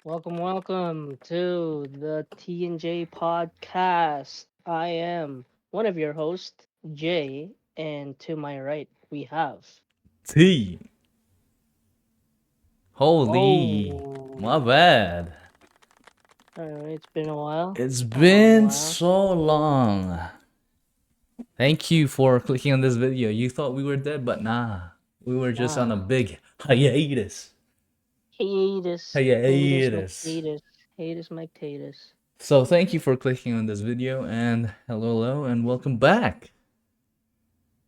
Welcome to the T&J podcast. I am one of your hosts, Jay, and to my right we have. T. Holy, my Oh, bad. it's been a while. It's Oh been wow. so long. Thank you for clicking on this video. You thought we were dead, but nah. We were just on Nah, a big hiatus. hiatus, Hiatus. McTatus, hiatus, McTatus. So thank you for clicking on this video and hello and welcome back.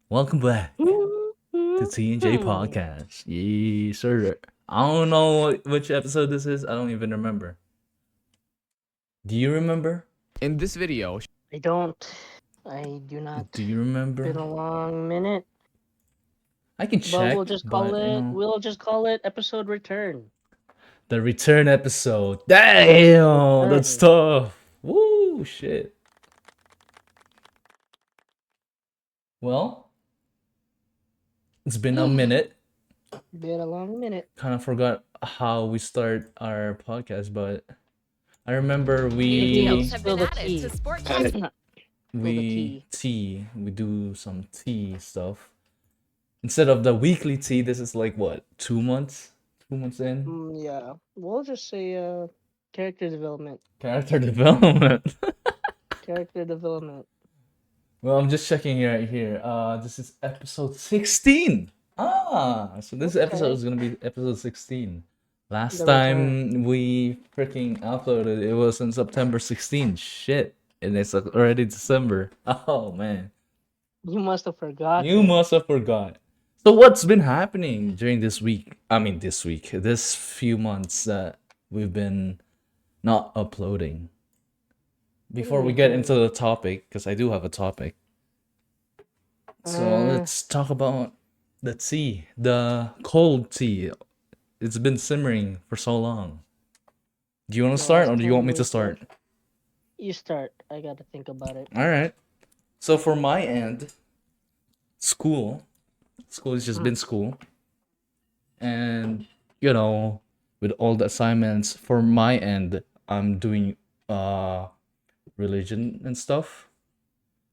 Welcome back to T&J Podcast. Yes, sir. I don't know which episode this is. I don't even remember. Do you remember? In this video, I don't. I do not. Do you Been remember? a long minute, I can but we'll check, just call but it. We'll just call it episode return. the return episode. Damn, that's Return. tough. Woo, shit. Well, it's been a minute. Been a long minute. Kind of forgot how we start our podcast, but I remember Maybe we spill the tea. Spill the we tea. tea. We do some tea stuff. Instead of the weekly tea, this is like what, 2 months? 2 months in? Yeah, we'll just say character development. Character development. Character development. Well, I'm just checking right here. This is episode 16. So this episode Okay. is gonna be episode 16. Last The return. time we freaking uploaded, it was on September 16th. Shit, and it's already December. Oh man, You must have you forgotten. must have forgot. So what's been happening during this week? I mean, this few months that we've been not uploading. Before we get into the topic, because I do have a topic. So Uh, let's talk about the tea, the cold tea. It's been simmering for so long. Do you want to the start last or do you want time me we to said start? you start. I gotta think about it. All right. So for my end, school, school has just been school, and you know, with all the assignments for my end, I'm doing religion and stuff.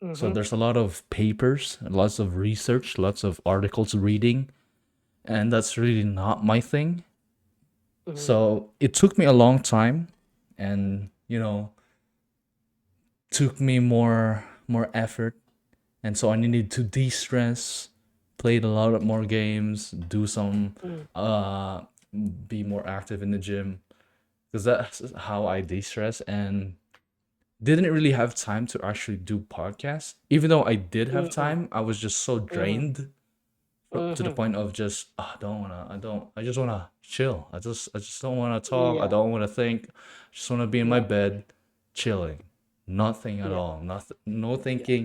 So Mm-hmm. there's a lot of papers, lots of research, lots of articles reading, and that's really not my thing. Mm-hmm. So it took me a long time and took me more effort, and so I needed to de-stress, played a lot of more games, do some Mm-hmm. uh be more active in the gym, because that's how I de-stress, and didn't really have time to actually do podcasts. Even though I did have Mm-hmm. time, I was just so Mm-hmm. drained to the Mm-hmm. point of just I just wanna chill. I just don't wanna talk. I Yeah. don't wanna think. I just wanna be in my Yeah. bed, chilling, nothing at Yeah. all, nothing, no Yeah. thinking,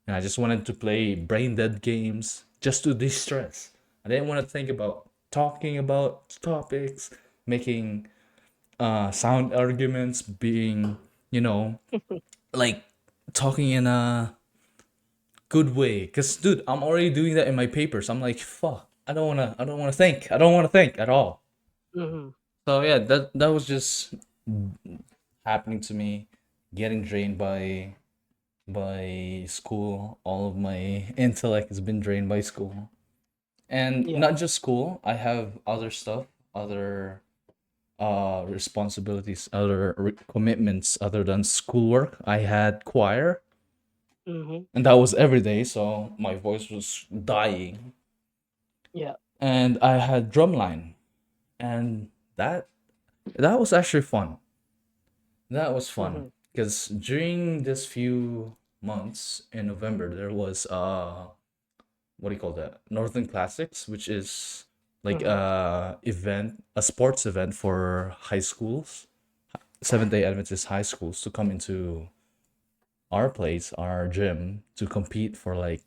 and I just wanted to play brain dead games just to distress. I didn't want to think about talking about topics, making sound arguments, being you know like talking in a good way. Cause dude, I'm already doing that in my papers. I'm like, fuck. I don't wanna think. I don't wanna think at all. Mm-hmm. So yeah, that was just happening to me, getting drained by school. All of my intellect has been drained by school. And Yeah. not just school, I have other stuff, other responsibilities, other commitments other than schoolwork. I had choir, Mm-hmm. and that was every day, so my voice was dying. Yeah. And I had drumline, and that that was actually fun. That was fun Mm-hmm. because during this few months in November, there was what do you call that? Northern Classics, which is like Mm-hmm. a sports event for high schools, Seventh Day Adventist high schools to come into our place, our gym, to compete for like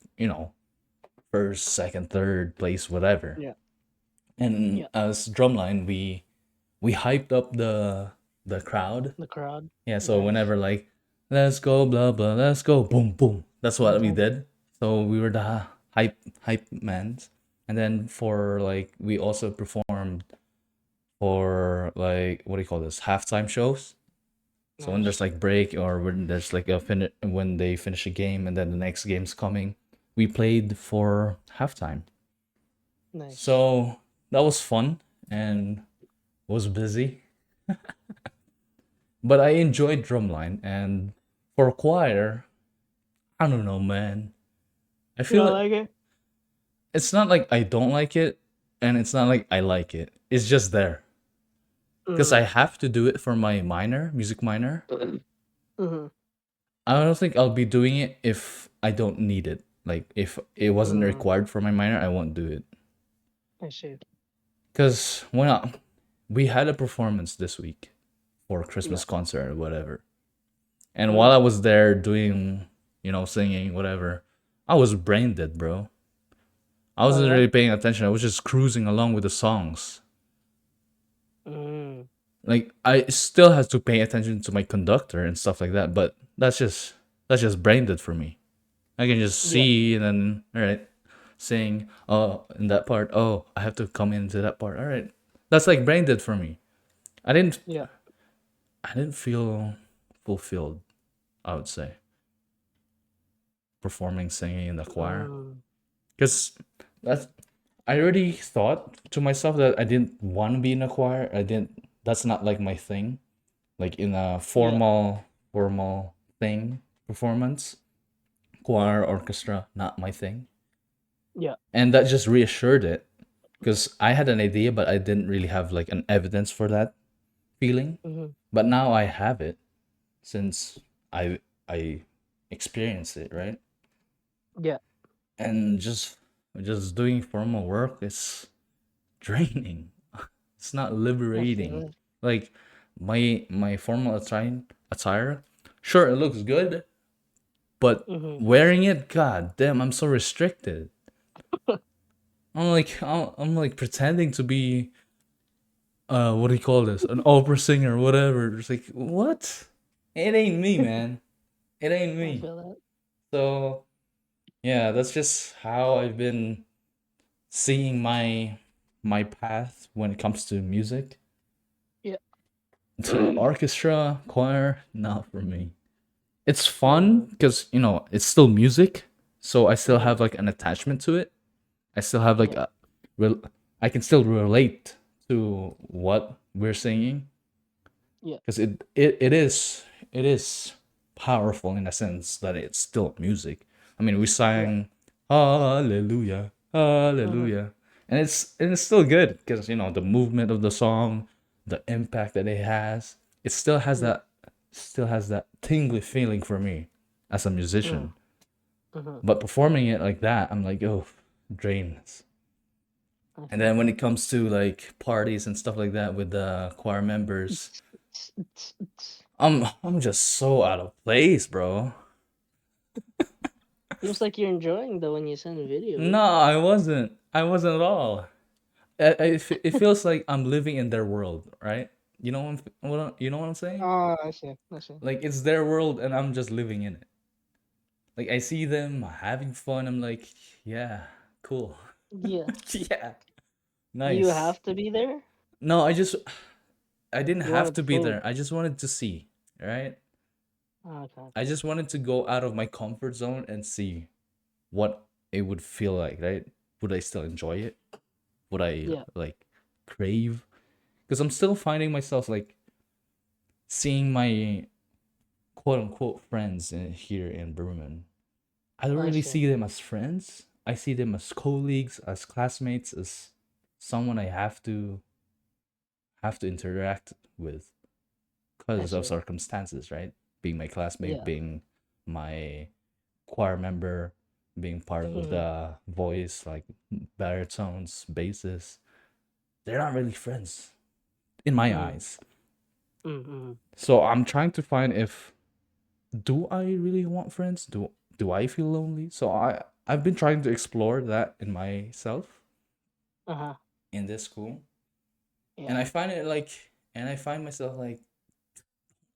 first, second, third place, whatever. Yeah. And Yeah. as drumline, we hyped up the crowd. The crowd. Yeah, so Nice. whenever like let's go blah blah, let's go boom boom. That's what we Mm-hmm. did. So we were the hype man. And then for like we also performed for like what do you call this? Halftime shows. So when there's Nice. like break or when there's like when they finish a game and then the next game's coming, we played for halftime. Nice. So that was fun and was busy. But I enjoyed drumline and for choir, I don't know, man. I You feel don't it. like it? It's not like I don't like it, and it's not like I like it. It's just there because I Mm. have to do it for my minor, music minor. Mm-hmm. I don't think I'll be doing it if I don't need it. Like if it wasn't Mm. required for my minor, I won't do it. I see. Cause we had a performance this week for a Yeah. Christmas concert or whatever, and while I Mm. was there doing, singing whatever, I was brain dead, bro. I Oh wasn't yeah. really paying attention. I was just cruising along with the songs. Mm. Like I still have to pay attention to my conductor and stuff like that, but that's just brain dead for me. I can just Yeah. see and then all right, sing. Oh, in that part. Oh, I have to come into that part. All right, that's like brain dead for me. I didn't Yeah. I didn't feel fulfilled. I would say performing, singing in the choir, Mm. because that's I already thought to myself that I didn't want to be in a choir. I didn't. That's not like my thing. Like in a Yeah. formal thing performance, choir, orchestra, not my thing. Yeah. And that just reassured it because I had an idea, but I didn't really have like an evidence for that feeling. Mm-hmm. But now I have it since I experienced it, right? Yeah. And just doing formal work is draining. It's not I feel liberating. it. Like my formal attire, sure it looks good, but Mm-hmm. wearing it, god damn, I'm so restricted. I'm like pretending to be what do you call this? An opera singer, whatever. It's like what? It ain't me, man. It ain't I me. feel that. So yeah, that's just how I've been seeing my path when it comes to music. Yeah. To orchestra, choir, not for me. It's fun Mm-hmm. because it's still music, so I still Mm-hmm. have like an attachment to it. I still have like Yeah. a real. I can still relate to what we're singing Yeah. because it is powerful in a sense that it's still music. I mean, we Yeah. sang Hallelujah, Mm-hmm. Hallelujah, and it's still good because the movement of the song, the impact that it has, it Yeah. still has that tingly feeling for me as a Mm. musician. Mm-hmm. But performing it like that, I'm like, oh, drains. I And feel then when that. it comes to like parties and stuff like that with the choir members, I'm just so out of place, bro. Seems like you're enjoying though when you send No, videos. I wasn't. I wasn't at all. It feels like I'm living in their world, right? You know what I'm saying? Oh, I see. I see. Like it's their world and I'm just living in it. Like I see them having fun. I'm like, yeah, cool. Yeah. Yeah, Do you nice. have to be there? No, I didn't You have wanted to be full. there. I just wanted to see, right? Oh, okay. I Okay. just wanted to go out of my comfort zone and see what it would feel like, right? Would I still enjoy it? Would I Yeah. like crave? Because I'm still finding myself like seeing my quote unquote friends here in Bremen. I don't I really see. see them as friends. I see them as colleagues, as classmates, as someone I have to interact with I because of see. circumstances, right? Being my classmate, Yeah. being my choir member, being part of Mm-hmm. the voice, like baritones, basses. They're not really friends in my Mm. eyes. Mm-hmm. So I'm trying to find if do I really want friends? Do I feel lonely? So I've been trying to explore that in myself Uh-huh. in this school. Yeah. And I find it like and I find myself like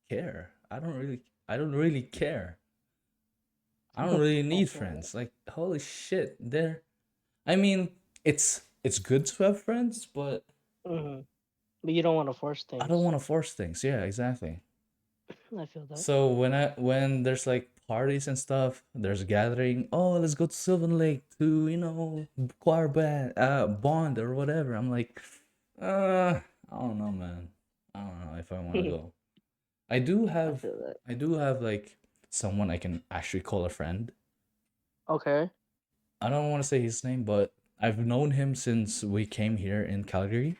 care. I don't really care. I don't really I need feel that. friends. Like holy shit, I mean, it's good to have friends, but Mm-hmm. But you don't want to force I don't things. want to force things. Yeah, exactly. I feel that. So when there's like parties and stuff, there's a gathering. Oh, let's go to Sylvan Lake to choir band, bond or whatever. I'm like, I don't know, man. I don't know if I want to go. I do I have feel that. I do have like someone I can actually call a friend. Okay. I don't want to say his name, but I've known him since we came here in Calgary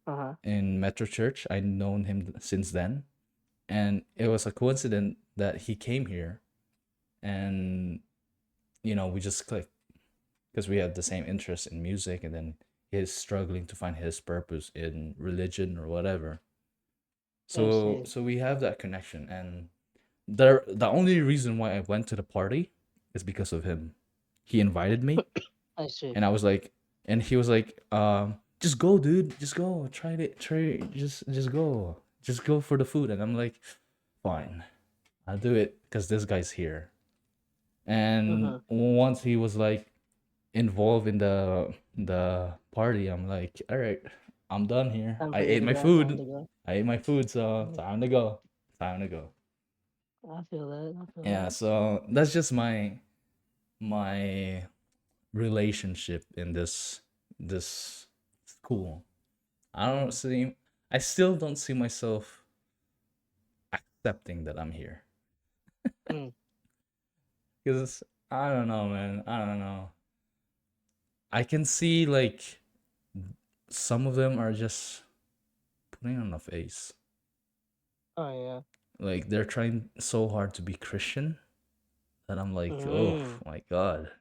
Uh huh. in Metro Church. I've known him since then, and it was a coincidence that he came here, and we just clicked because we had the same interest in music, and then he's struggling to find his purpose in religion or whatever. I So see. so we have that connection, and the only reason why I went to the party is because of him. He invited me, I see. and I was like, and he was like, just go, dude, just go, just go, just go for the food, and I'm like, fine, I'll do it because this guy's here. And Mm-hmm. once he was like involved in the party, I'm like, all right, I'm done here. Time I for you ate to my go. Time food. to go. I ate my food, so Mhm. time to go. Time to go. I feel that. I feel Yeah, that. so that's just my relationship in this school. I don't see I still don't see myself accepting that I'm here. Mm. Cuz I don't know, man. I don't know. I can see like some of them are just putting on a face. Oh yeah. Like they're trying so hard to be Christian that I'm like, oh Mm. my god,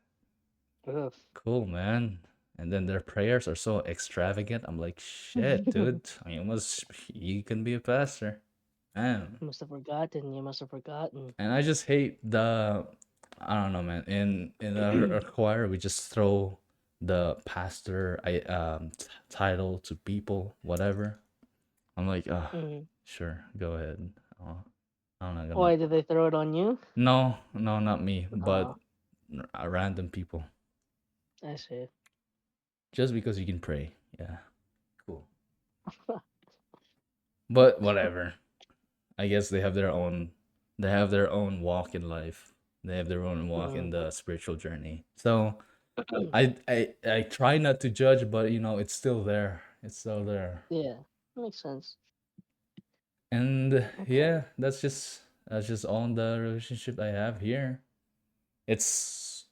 Ugh. cool, man. And then their prayers are so extravagant. I'm like, shit, dude. You can be a pastor, man. Must have forgotten. You must have forgotten. And I just hate I don't know, man. In our choir, we just throw the pastor title to people, whatever. I'm like, Mm. sure, go ahead. Oh, I'm not gonna. Why did they throw it on you? No, no, not me, but Oh, random people. I see. Just because you can pray. Yeah, cool. But whatever. I guess they have their own walk in life. They have their own walk in Mm. the spiritual journey. So I try not to judge, but it's still there. It's still there. Yeah, makes sense. And Okay. yeah, that's just all the relationship I have here. It's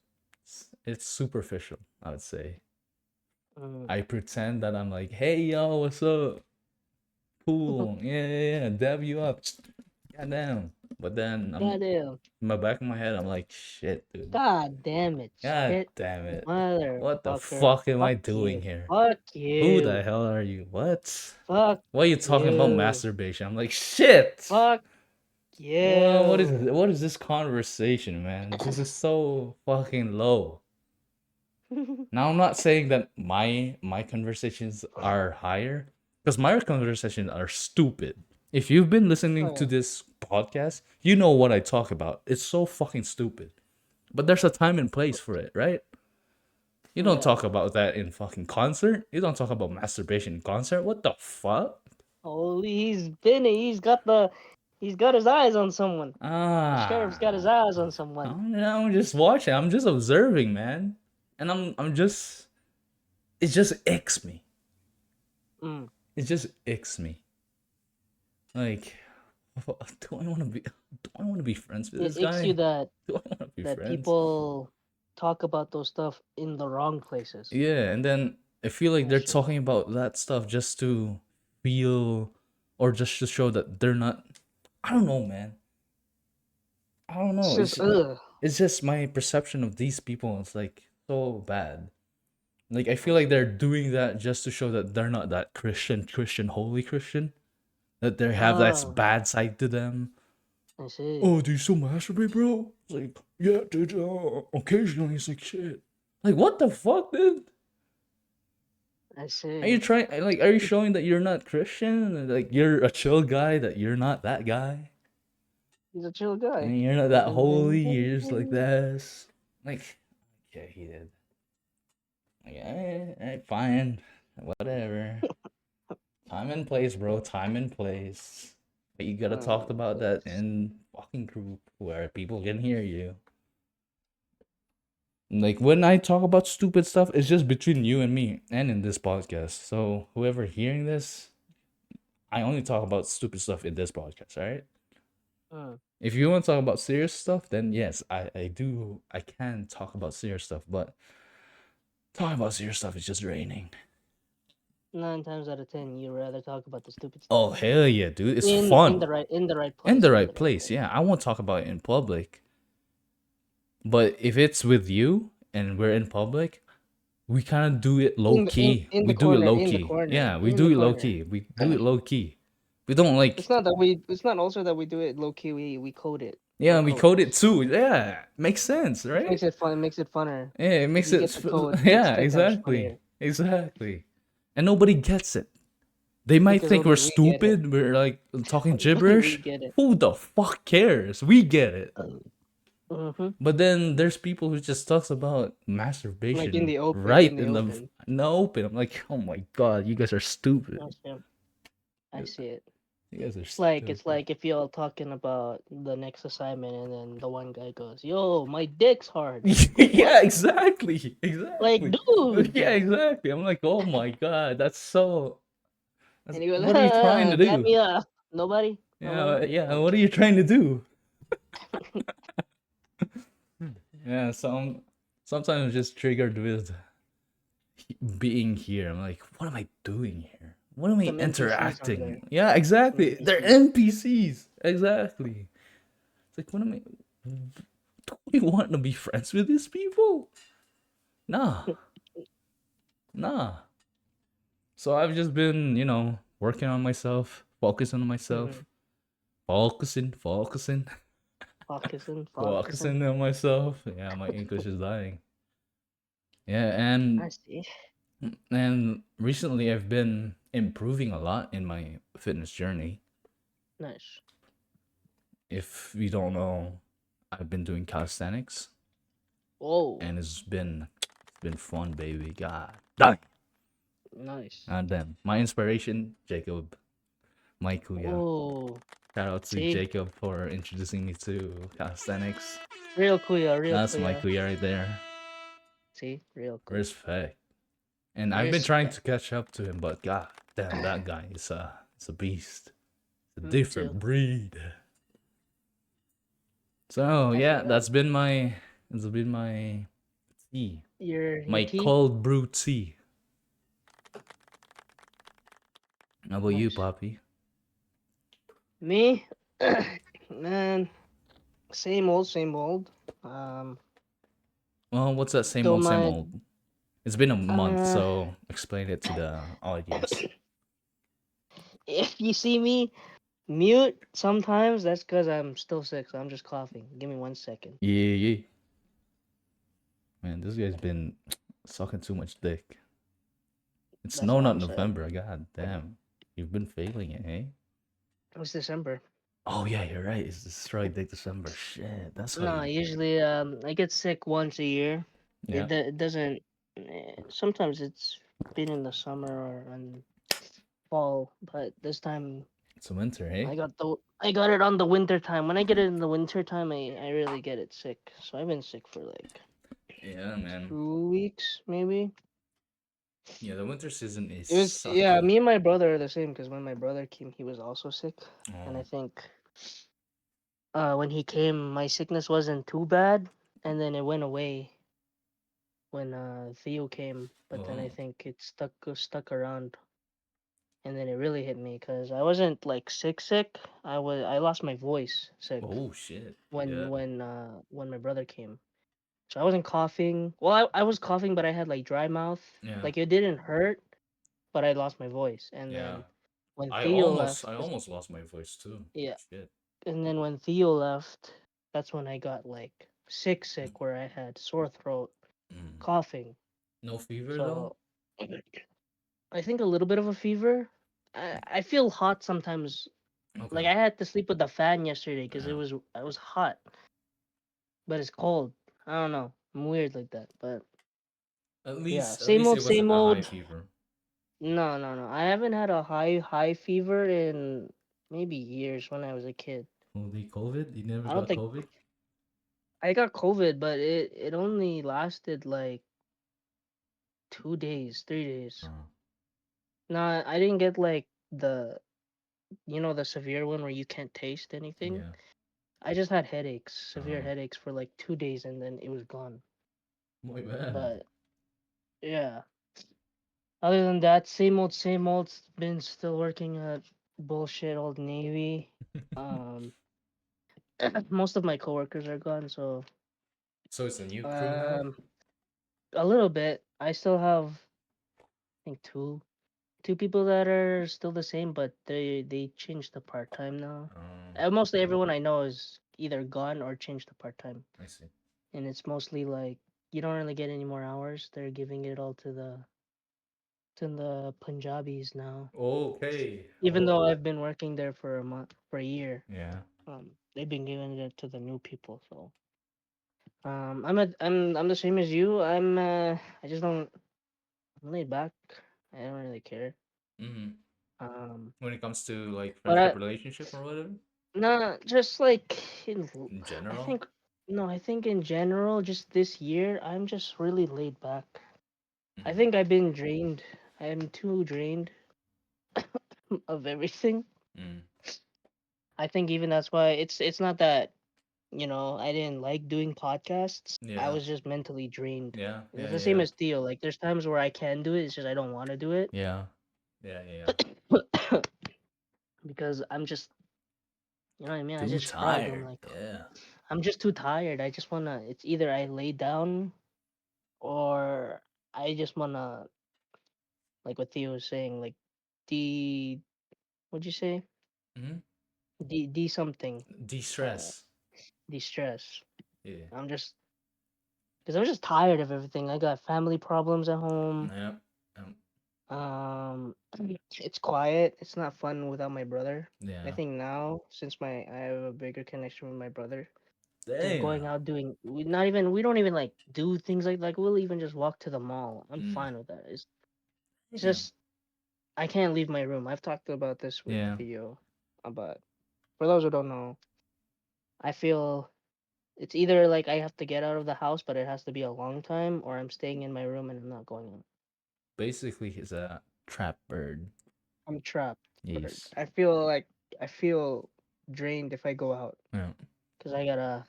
it's superficial, I would say. Mm. I pretend that I'm like, hey yo, what's up? Cool. Yeah, yeah, yeah. Dab you up. Goddamn. But then Goddamn. in my back of my head, I'm like, shit, dude. God damn it. God Shit. damn it. What the Motherfucker. fuck am I Fuck doing you. here? Fuck Who the you. hell are you? What? Fuck Why are you talking about you. masturbation? I'm like, shit. Fuck Well, what is you. what is this conversation, man? This is so fucking low. Now I'm not saying that my conversations are higher, because my conversations are stupid. If you've been listening to Oh, this podcast, you know what I talk about. It's so fucking stupid. But there's a time and place for it, right? You yeah. don't Yeah. talk about that in fucking concert. You don't talk about masturbation in concert. What the fuck? Holy, he's got his eyes on someone. The sheriff's got his Ah, eyes on someone. I'm just watching. I'm just observing, man. And I'm just it just icks me. Mm. It just icks me. Like, do I want to be? Do I want to be friends with It this icks you guy? that Do I want to be that friends? people talk about those stuff in the wrong places. Yeah, and then I feel like I they're see. talking about that stuff just to feel, or just to show that they're not. I don't know, man. I don't It's know. just ugh. It's just my perception of these people. It's like so bad. Like I I feel like see. they're doing that just to show that they're not that Christian, holy Christian. That they have that Ah, bad side to them. I see. Oh, do you still masturbate, bro? It's like, yeah, dude, occasionally. It's like, shit. Like, what the fuck, dude? I Are you see. trying, like, are you showing that you're not Christian? Like, you're a chill guy, that you're not that guy? He's a chill guy. And you're not that holy, you're just like this. Like, okay, he did. Like, fine. Whatever. Time and place, bro. Time and place. But you gotta talk about that Place. in fucking group where people can hear you. Like when I talk about stupid stuff, it's just between you and me and in this podcast. So whoever hearing this, I only talk about stupid stuff in this podcast, all right? Mm. If you want to talk about serious stuff, then yes, I can talk about serious stuff, but talking about serious stuff is just draining. 9 times out of 10, you rather talk about the stupid stuff Oh hell yeah, dude. It's in fun. the right In place. the In the right right place, place. yeah. I won't talk about it in public. But if it's with you and we're in public, we kind of do it low key. In We the do it corner. low In the key. corner. Yeah, we In do the it low corner. key. We do it low key. We don't like, It's not that we. It's not also that we do it low key. We code it. yeah, We're we code codes, it too. Yeah, makes sense, which right? makes it fun. It makes it funner. Yeah, it If makes you it, get the code, it's yeah, 10 times exactly. funnier Exactly. And nobody gets it. They might because think we're only we get it. stupid. We're like talking Only we gibberish. get it. Who the fuck cares? We get it. Mm-hmm. But then there's people who just talks about Like in masturbation the open. right In the in open. the open. I'm like, oh my god, you guys are stupid. I see. I see it. You guys are It's stupid. like if you're talking about the next assignment and then the one guy goes, "Yo, my dick's hard." What? Yeah, exactly, Like, exactly. dude. Yeah, exactly. I'm like, oh my god, that's so. And he goes, What are you trying to "Bat do? me up." Nobody. Yeah, Nobody. yeah. What are Okay. you trying to do? Yeah, sometimes I'm just triggered with being here. I'm like, what am I doing here? What am I Some NPCs on there. interacting? Yeah, Some exactly. They're NPCs. NPCs. Exactly. It's like, what am I? Do we want to be friends with these people? Nah, nah. So I've just been, working on myself, focusing on Mm-hmm. myself, focusing, Focusing. focusing on myself. Yeah, my English is dying. Yeah, I see. and recently I've been improving a lot in my fitness journey. Nice. If you don't know, I've been doing calisthenics, Whoa. and it's been fun, baby. God dang. Nice. And then my inspiration, Jacob, my kuya. Oh. Shout out to See? Jacob for introducing me to calisthenics. Real kuya. Real That's my kuya. kuya right there. See? Real kuya. Respect. And I've been trying to Respect. catch up to him, but god damn, that guy is a beast. It's a Me too. different breed. So I yeah, feel that. that's been my tea. Your My tea? cold brew tea. How about you, Nice. Poppy? Me? Man, same old, same old. Um, Well, what's that same though old, same my old? It's been a month, uh, so explain it to the audience. if you see me mute sometimes, that's because I'm still sick. So I'm just coughing. Give me 1 second. Yeah, yeah. Man, this guy's been sucking too much dick. It's That's no, what not I'm saying. November. God damn. You've been failing it, eh? It was December. Oh, yeah, you're right. It's destroyed dick December. Shit, that's why No, you. usually I get sick once a year. Yeah. It doesn't. Sometimes it's been in the summer or in fall, but this time It's winter, eh? I got it on the winter time. When I get it in the winter time, I really get it sick. So I've been sick for like Yeah, man. 2 weeks maybe. Yeah, the winter season is It was yeah. sucky. Me and my brother are the same because when my brother came, he was also sick, and I Oh, think when he came, my sickness wasn't too bad, and then it went away when Theo came. But then I oh, think it stuck around, and then it really hit me because I wasn't like sick. I lost my voice sick oh, shit. Yeah, when my brother came. So I wasn't coughing. Well, I was coughing, but I had like dry mouth. yeah, Like it didn't hurt, but I lost my voice. And yeah. then when I Theo almost, left, I almost lost my voice too. yeah. Shit. And then when Theo left, that's when I got like sick, where I had sore throat, Mm. coughing. No fever though? So I think a little bit of a fever. I feel hot sometimes. Okay. Like I had to sleep with the fan yesterday because Yeah. it was hot, but it's cold. I don't know. I'm weird like that, but At yeah, least, at same least old, it wasn't same a high old. fever. No, no, no. I haven't had a high fever in maybe years when I was a kid. Holy COVID? You never I don't got think COVID? I got COVID, but it only lasted like 2 days, 3 days. Oh, No, I didn't get like the severe one where you can't taste anything. yeah. I just had headaches, severe Oh, headaches for like 2 days, and then it was gone. my bad. But yeah, other than that, same old, same old. Been still working at bullshit old Navy. Um, most of my coworkers are gone, so So it's a new crew now? um, a little bit. I still have, I think two people that are still the same, but they changed to part time now. Oh, Mostly everyone I know is either gone or changed to part time, I see. and it's mostly like you don't really get any more hours. They're giving it all to the Punjabis now. Okay. Even Oh, though I've been working there for a month, for a year, yeah. they've been giving it to the new people. So I'm the same as you. I just don't. I'm laid back. I don't really care. Mm. Um, When it comes to like but friendship relationship or whatever? nah, just like In I general? think no, I think in general, just this year, I'm just really laid back. I Mm. think I've been drained. I'm too drained of everything. Mm. I think even that's why it's not that I didn't like doing podcasts. I Yeah. was just mentally drained. Yeah. It's Yeah. the same Yeah. as Theo. Like there's times where I can do it. It's just I don't want to do it Yeah. Yeah. Yeah. because I'm just you know what I mean. I Too just fried. I'm tired. like Yeah. I'm just too tired. I just wanna. It's either I lay down or I just wanna like what Theo was saying, like de what'd you say? Mm. De something. Uh De-stress. de stress. Yeah. I'm just because I'm just tired of everything. I got family problems at home. Yeah. Um, Um it's quiet. It's not fun without my brother. I yeah. think now since I have a bigger connection with my brother, just Damn. going out doing we don't even like do things like we'll even just walk to the mall. I'm Mm. fine with that. It's Damn. just I can't leave my room. I've talked about this with Yeah. Theo, but for those who don't know, I feel it's either like I have to get out of the house, but it has to be a long time, or I'm staying in my room and I'm not going out. Basically, he's a trap bird. I'm trapped. But Yes. I feel drained if I go out Yeah. because I gotta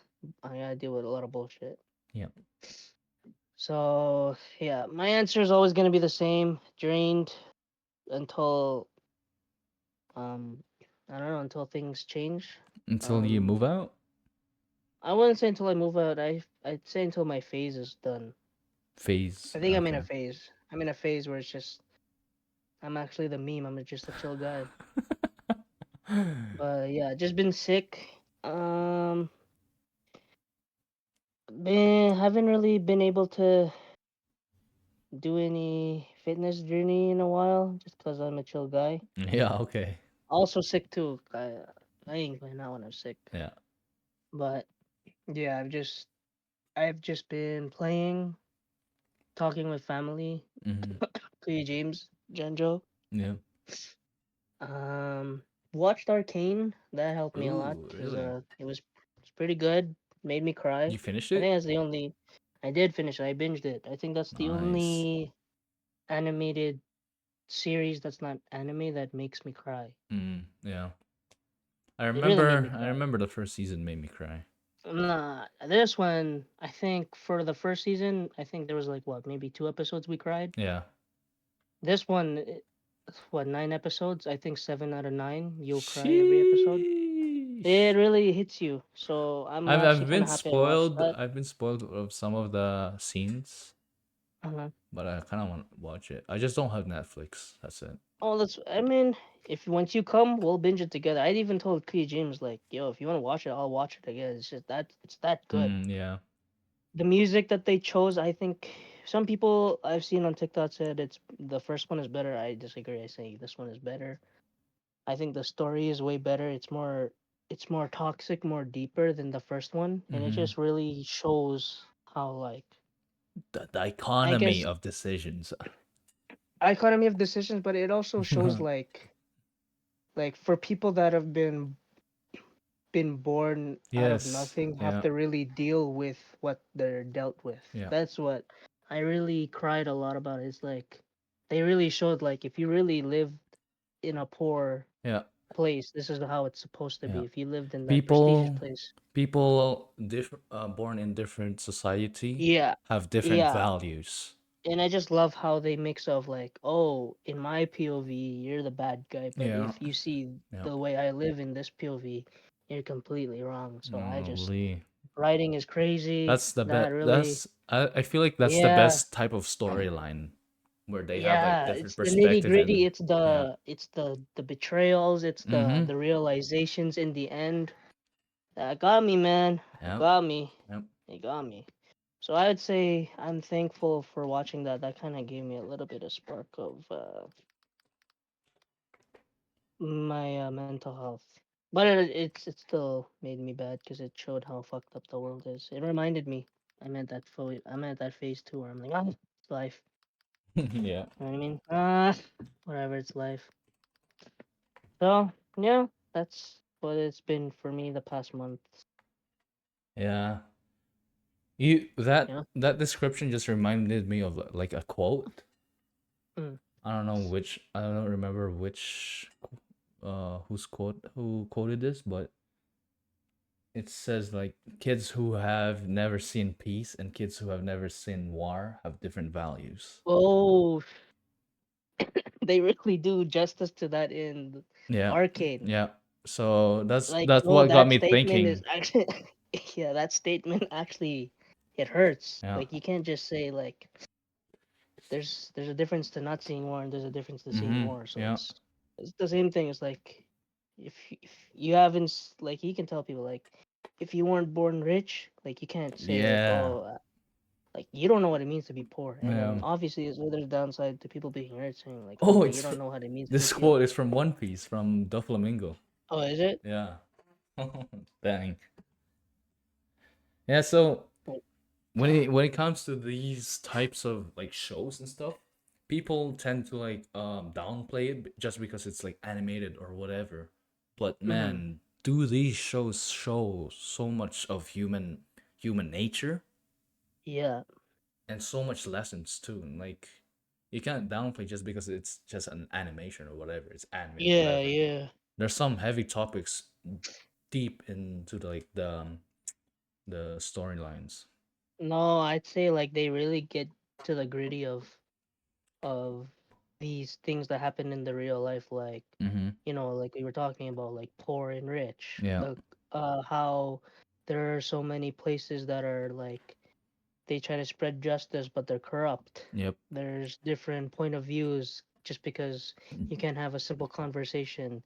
deal with a lot of bullshit. Yeah. So yeah, my answer is always gonna be the same: drained until um I don't know until things change. Until you Um, move out? I wouldn't say until I move out. I'd say until my phase is done. Phase. I think I'm in a Okay. phase. I'm in a phase where it's just I'm actually the meme. I'm just a chill guy. But yeah, just been sick. Haven't really been able to do any fitness journey in a while, just cause I'm a chill guy. Yeah, okay. Also sick too. I ain't going out when I'm sick. Yeah. But yeah, I've just been playing, talking with family, Hmm. Kuya James, Janjo. Yeah. Um, watched Arcane. That helped me a lot Ooh, because really? it's pretty good. Made me cry. You finished I think it? that's the only. I did finish it. I binged it. I think that's the Nice. only animated series that's not anime that makes me cry. Mm, yeah. I It really made me remember I cry. remember the first season made me cry. Nah, this one, I think for the first season, I think there was like what, maybe 2 episodes we cried. Yeah. This one, what, 9 episodes? I think 7 out of 9, you'll cry every episode. It Sheesh. really hits you. So I'm actually I've kind been of happy I watched spoiled. that. I've been spoiled of some of the scenes, Uh-huh. but I kind of want to watch it. I just don't have Netflix. That's it. Oh, I mean, if once you come, we'll binge it together. I'd even told Kuya James, like, yo, if you want to watch it, I'll watch it again. It's that good. Mm, yeah. The music that they chose, I think some people I've seen on TikTok said it's the first one is better. I disagree. I say this one is better. I think the story is way better. It's more toxic, more deeper than the first one, and it Mm-hmm. just really shows how like The I economy guess of decisions. economy of decisions, but it also shows like for people that have been born out of Yes. nothing have Yeah. to really deal with what they're dealt with. Yeah. That's what I really cried a lot about. It's like they really showed like if you really live in a poor Yeah. place, this is how it's supposed to Yeah. be. If you lived in that prestigious People place, born in different society yeah, have different yeah. values. And I just love how they mix of like, oh, in my POV, you're the bad guy, but Yeah. if you see Yeah. the way I live in this POV, you're completely wrong. So I just Holy. writing is crazy. That's the That best. really, I feel like that's the yeah, best type of storyline where they have like yeah. different It's the nitty perspective gritty. and It's yeah. the betrayals. It's Mm-hmm. the realizations in the end. That got me, man. It Yep. got me. Yep. It got me. So I would say I'm thankful for watching that. That kind of gave me a little bit of spark of my mental health. But it still made me bad because it showed how fucked up the world is. It reminded me. I'm at that phase too where I'm like, ah, it's life. Yeah. You know what I mean? Ah, whatever, it's life. So yeah, that's what it's been for me the past month. Yeah. You that Yeah. that description just reminded me of like a quote. Mm. I don't remember which who quoted this, but it says like kids who have never seen peace and kids who have never seen war have different values. Oh, they really do justice to that in Yeah. Arcane. Yeah. So Like, that's bro, what got that me statement is thinking. actually, yeah, that statement actually, it hurts. Yeah. Like, you can't just say like, there's a difference to not seeing war and there's a difference to seeing Mhm. war. So Yeah. it's the same thing. It's like, if you haven't like, you can tell people like, if you weren't born rich, like you can't say like, Yeah. oh, like you don't know what it means to be poor. And then Yeah. obviously, there's a downside to people being rich, saying like, Oh, okay, you don't know how it means to be this poor. quote is from One Piece from Doflamingo. Oh, is it? Yeah. Dang. Yeah, so when it comes to these types of like shows and stuff, people tend to like downplay it just because it's like animated or whatever. But Mm-hmm. man, do these shows show so much of human nature Yeah. and so much lessons too. Like you can't downplay just because it's just an animation or whatever. It's anime or Yeah. whatever. Yeah. There's some heavy topics deep into the storylines. No, I'd say like they really get to the gritty of these things that happen in the real life, like Mm-hmm. like we were talking about, like poor and rich. Yeah. The how there are so many places that are like they try to spread justice, but they're corrupt. Yep. There's different point of views just because you can't have a simple conversation.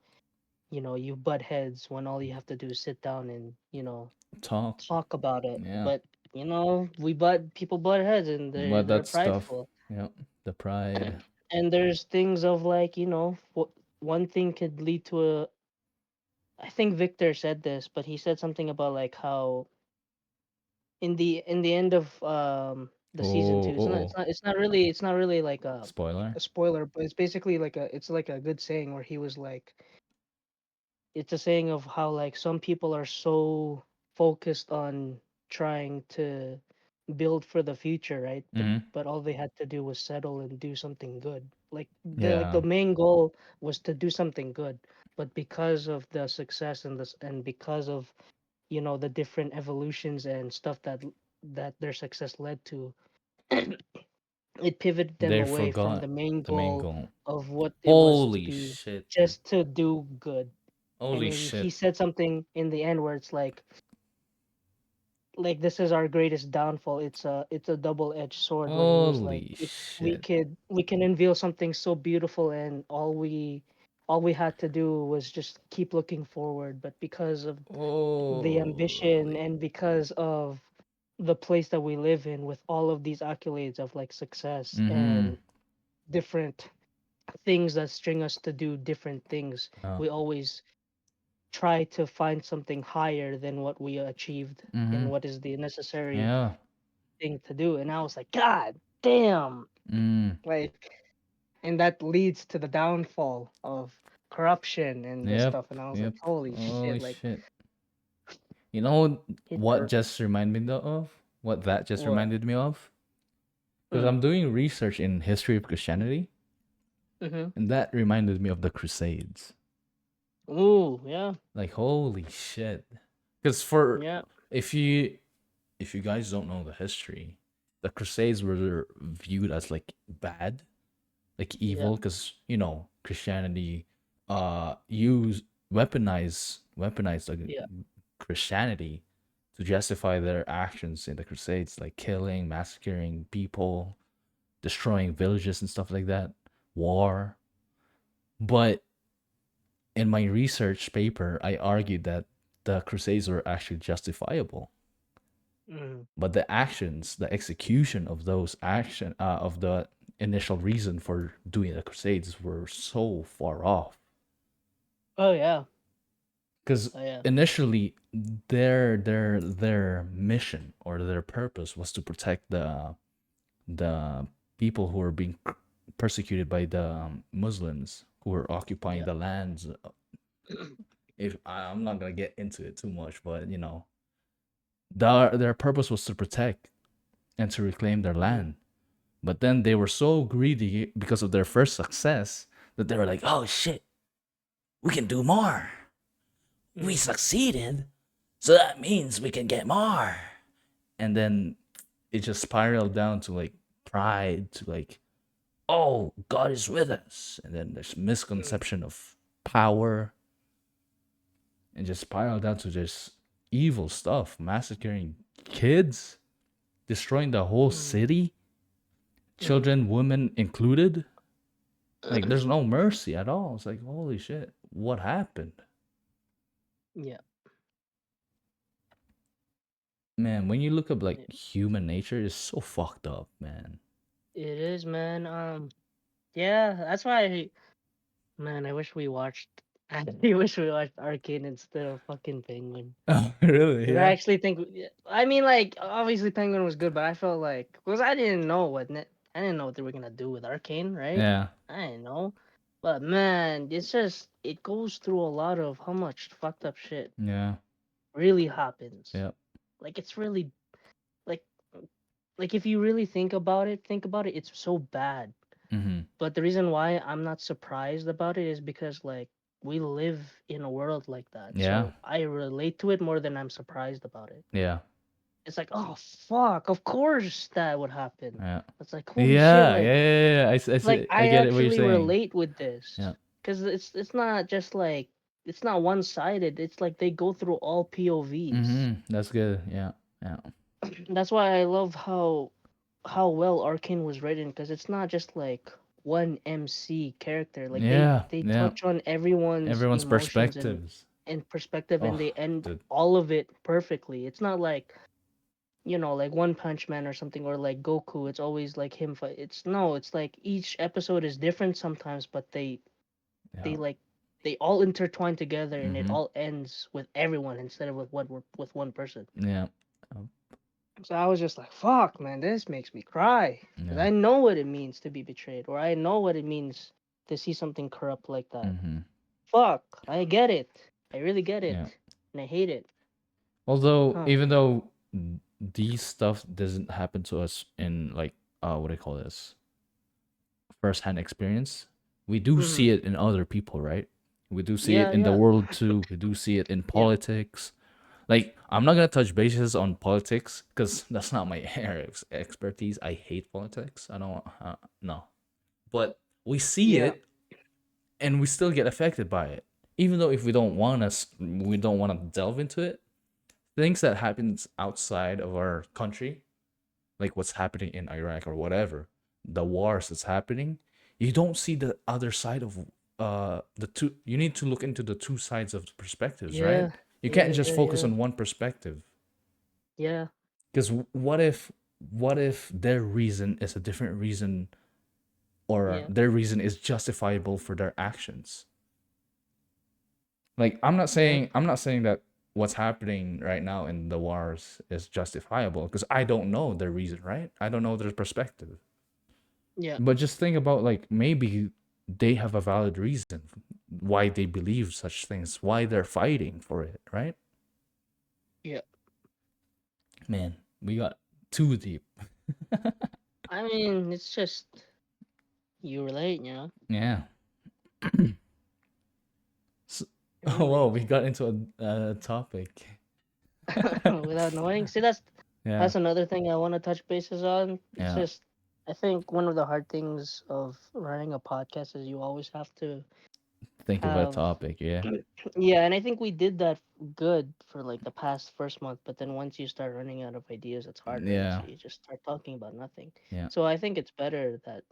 You butt heads when all you have to do is sit down and Talk. talk about it. Yeah. But we people butt heads and they're But they're that stuff. prideful. Yeah. The pride. And there's things of like one thing could lead to a. I think Victor said this, but he said something about like how in the end of the season Oh, two, it's not oh, it's not it's not really it's not really like spoiler. a spoiler, but it's basically like a good saying where he was like, it's a saying of how like some people are so focused on trying to build for the future, right? But Mm-hmm. but all they had to do was settle and do something good. Like the Yeah. main goal was to do something good, but because of the success and because of the different evolutions and stuff that their success led to, it pivoted them They away from the forgot main the main goal goal. of what it was to Holy be shit, dude. just to do good. And Holy he shit. said something in the end where it's like this is our greatest downfall. It's a double-edged sword when he was like, Holy if we shit. could we can unveil something so beautiful and all we had to do was just keep looking forward, but because of the ambition Holy. and because of the place that we live in with all of these accolades of like success Mm-hmm. and different things that string us to do different things, Yeah. we always try to find something higher than what we achieved Mm-hmm. and what is the necessary Yeah. thing to do. And I was like, God damn. Mm. Like and that leads to the downfall of corruption and this Yep. stuff. And I was like, Yep. holy Holy shit! Like shit. You know what Hitler. just reminded me of? What that just What? reminded me of? Because Mm. I'm doing research in history of Christianity, Mhm. and that reminded me of the Crusades. Ooh, yeah, Like holy shit. Because for yeah, if you if you guys don't know the history, the Crusades were viewed as like bad, like yeah, evil, because Christianity use weaponize like yeah. Christianity to justify their actions in the Crusades, like killing, massacring people, destroying villages and stuff like that, war. But in my research paper, I argued that the Crusades were actually justifiable, Mm. but the actions, the execution of those of the initial reason for doing the Crusades were so far off. Oh yeah, Because oh yeah. initially, their mission or their purpose was to protect the people who were being persecuted by the Muslims who were occupying Yeah. the lands. If I'm not gonna get into it too much, but their purpose was to protect and to reclaim their Mm. land. But then they were so greedy because of their first success that they were like, "Oh shit, we can do more. We Mm. succeeded, so that means we can get more." And then it just spiraled down to like pride, to like, "Oh, God is with us," and then there's Mm. misconception of power, and just spiraled down to just evil stuff, massacring kids, destroying the whole Mm. city, Mm. children, women included. Like there's no mercy at all. It's like holy shit, what happened? Yeah. Man, when you look up like Yeah. human nature, it's so fucked up, man. It is, man. Yeah, that's why man, I wish we watched. I really wish we watched Arcane instead of fucking Penguin. Oh, really? Because I Yeah. actually think, I mean, like, obviously Penguin was good, but I felt like, because I didn't know I didn't know what they were gonna do with Arcane, right? Yeah. I didn't know. But man, it's just, it goes through a lot of how much fucked up shit Yeah. really happens. Yep. Like, it's really, like, like if you really think about it, it's so bad. Mm-hmm. But the reason why I'm not surprised about it is because, like, we live in a world like that. Yeah. So I relate to it more than I'm surprised about it. Yeah. It's like, oh fuck, of course that would happen. Yeah. It's like, holy shit, Yeah. Yeah. Yeah. Yeah. I like see. I I get it. What you're actually saying. relate with this Yeah. because it's not just like it's not one sided. It's like they go through all POVs. Mm-hmm. That's good. Yeah. Yeah. That's why I love how well Arcane was written because it's not just like one MC character. Like Yeah. they Yeah. touch on everyone's Everyone's emotions perspectives. and perspective, and Oh, they end dude. all of it perfectly. It's not like like One Punch Man or something, or like Goku. It's always like him fight. It's no. It's like each episode is different sometimes, but Yeah. they like they all intertwine together, and it Mm-hmm. all ends with everyone instead of with one person. Yeah. Oh, So I was just like, fuck, man, this makes me cry. Because yeah. I know what it means to be betrayed, or I know what it means to see something corrupt like that. Mm-hmm. Fuck, I get it. I really get Yeah. it. And I hate it. Although, Huh. even though these stuff doesn't happen to us in like what do I call this, first-hand experience, we do Hmm. see it in other people, right? We do see it Yeah, in the yeah, world too. We do see it in yeah. politics. Like, I'm not gonna touch bases on politics because that's not my area of expertise. I hate politics. I don't. No, but we see Yeah. it and we still get affected by it, even though if we don't want to delve into it. Things that happens outside of our country, like what's happening in Iraq or whatever, the wars that's happening, you don't see the other side of the two. You need to look into the two sides of the perspectives, right? Yeah. You can't Yeah, just yeah, focus yeah. on one perspective. Yeah. Because what if their reason is a different reason, or Yeah. their reason is justifiable for their actions? Like Yeah. I'm not saying that what's happening right now in the wars is justifiable because I don't know their reason, right? I don't know their perspective. Yeah, But just think about like maybe they have a valid reason why they believe such things, why they're fighting for it, right? yeah. Man, we got too deep. I mean, it's just you relate, you know. Yeah. S You oh well, relate. we got into a topic. Without knowing. See, Yeah, that's another thing I want to touch bases on. It's yeah. just I think one of the hard things of running a podcast is you always have to Think of a have topic. Yeah, yeah, and I think we did that good for like the past first month, but then once you start running out of ideas, it's hard, right? yeah, So you just start talking about nothing. yeah. So I think it's better that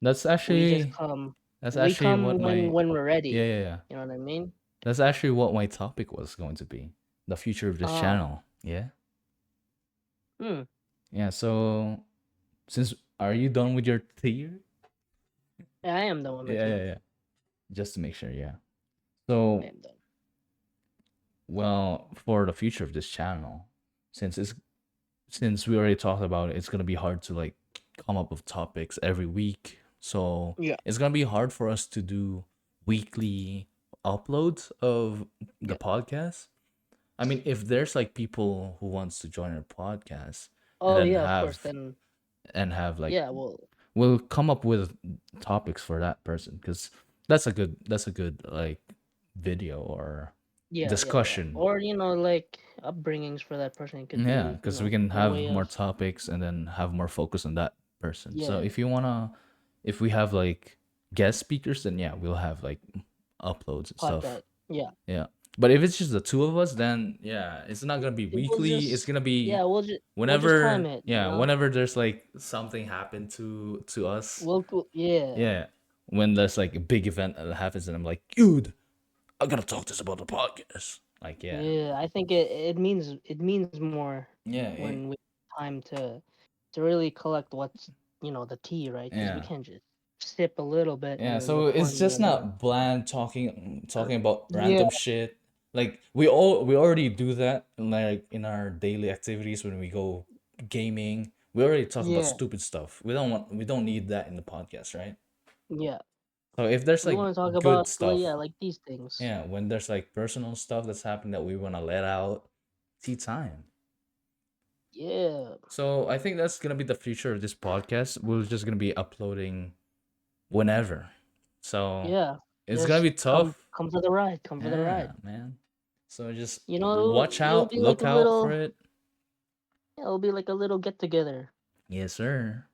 That's we just actually come that's we actually come what my when we're yeah, ready. yeah, yeah. You know what I mean? That's actually what my topic was going to be. The future of this Ah, channel. Yeah. hmm. Yeah, so since are you done with your theory? Yeah, I am the one with Yeah, you. yeah, yeah. Just to make sure, yeah. I So, am done. well, for the future of this channel, since it's since we already talked about it, it's gonna be hard to like come up with topics every week. So Yeah, it's gonna be hard for us to do weekly uploads of the yeah. podcast. I mean, if there's like people who wants to join our podcast and Oh then yeah, of course. Then have like yeah, well, we'll come up with topics for that person because that's a good like video or yeah, yeah, yeah. discussion. Or like upbringings for that person could Yeah, be because we can a have way more of topics and then have more focus on that person. So yeah, if we have like guest speakers, then yeah, we'll have like uploads and stuff. podcast. Yeah, Yeah. But if it's just the two of us, then yeah, it's not gonna be it will weekly. It's just gonna be yeah, we'll just time it. whenever there's like something happened to us. Yeah, Yeah. When there's like a big event that happens and I'm like, dude, I gotta talk this about the podcast. Like, yeah. yeah. I think it means more Yeah, when we have time to really collect what's the tea, right? Because we yeah. can't just sip a little bit and Yeah, then so record it's and just then not bland talking about yeah, random shit. Like we already do that like in our daily activities when we go gaming. We already talk about yeah, stupid stuff. We don't need that in the podcast, right? yeah. So if there's We like want to talk good about stuff, like these things. yeah, when there's like personal stuff that's happening that we want to let out, tea time. Yeah, So I think that's gonna be the future of this podcast. We're just gonna be uploading whenever. So yeah. it's gonna Just be tough. come for the ride. Come for the Yeah, ride. man. So just It'll, watch it'll out, be like look a out for little. it. It'll be like a little get together. Yes, sir.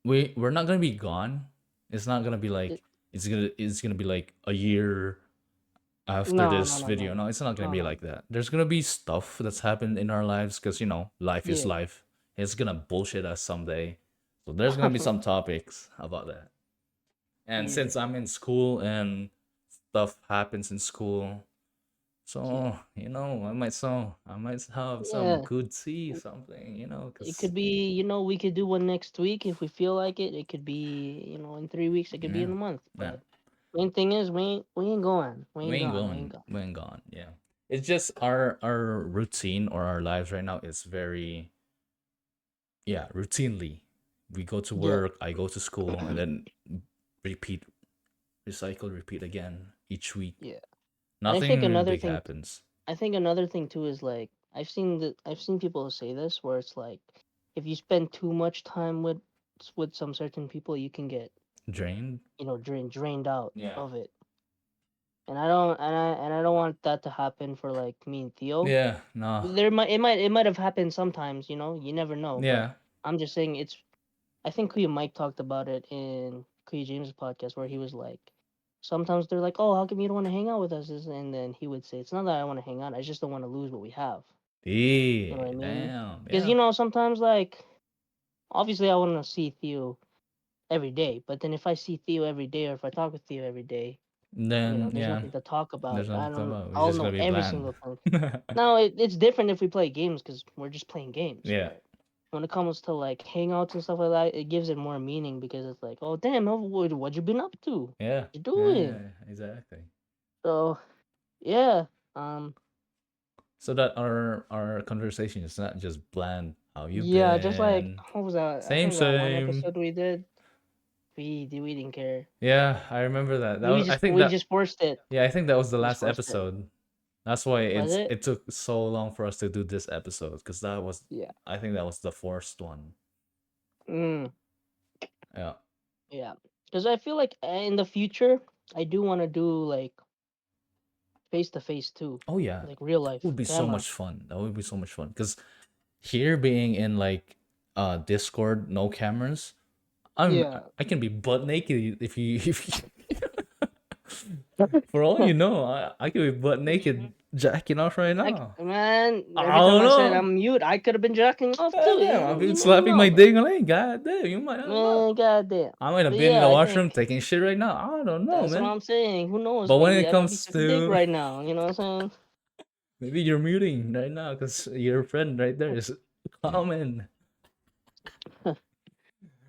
We're not gonna be gone. It's not gonna be like it's gonna be like a year after No, no, this no, no, video. No, no, it's not gonna no, be no. like that. There's gonna be stuff that's happened in our lives because life is Yeah. life. It's gonna bullshit us someday. So there's gonna be some topics about that. And Yeah. since I'm in school and stuff happens in school, Yeah. so I might have some Yeah. good tea, something, It cause could be, we could do one next week if we feel like it. It could be, in 3 weeks. It could be yeah, in a month. yeah, But main thing is we ain't going. We we ain't ain't gone. We going, ain't gone. we ain't gone. Yeah, it's just our routine or our lives right now is very routinely. We go to Yeah. work, I go to school, and then repeat, recycle, repeat again each week. Yeah. And Nothing big happens. I think another thing too is like I've seen people say this where it's like if you spend too much time with some certain people, you can get Drained. drained out Yeah. of it. And I don't want that to happen for like me and Theo. Yeah. No. It might have happened sometimes, you never know. But Yeah. I'm just saying I think Kuya Mike talked about it in Kuya James' podcast where he was like, sometimes they're like, oh, how come you don't want to hang out with us? And then he would say, it's not that I want to hang out, I just don't want to lose what we have. You know what Yeah. I mean? Damn. Because Yeah. sometimes like obviously I want to see Theo every day, but then if I see Theo every day or if I talk with Theo every day, Then there's yeah. nothing to talk There's about. nothing to talk about. It's I'll just know gonna be every bland. single thing. Now it's different if we play games because we're just playing games. Yeah. But when it comes to like hangouts and stuff like that, it gives it more meaning because it's like, oh damn, what you been up to? What Yeah. you Yeah. doing? Yeah. Exactly. So yeah, um, So that our conversation is not just bland. How you yeah, just like been? what was that? I Same. think that one Same. episode we did. we didn't care. Yeah, I remember that. That was, I think We that, just forced it. yeah, I think that was the We just last forced it. episode. That's why Was it? it took so long for us to do this episode, because that was, Yeah. I think that was the forced one. Mm, Yeah. yeah. Because I feel like in the future, I do want to do like face to face too, Oh yeah, like real that life would be so camera. much fun. That would be so much fun. Because here being in like Discord, no cameras, Yeah. I can be butt naked if you if you, for all you know, I could be butt naked jacking off right now. Man, I every time don't I said know. I'm mute, I could have been jacking off too. God damn, I've been You never slapping my know, man. dick on it. God damn, you might not know. Man, goddamn. I might have But been in yeah, the I washroom think taking shit right now. I don't know, that's what man. I'm saying. Who knows? But when Maybe it I could be comes sucking dick to right now. You know what I'm saying? maybe you're muting right now because your friend right there is common. Yeah,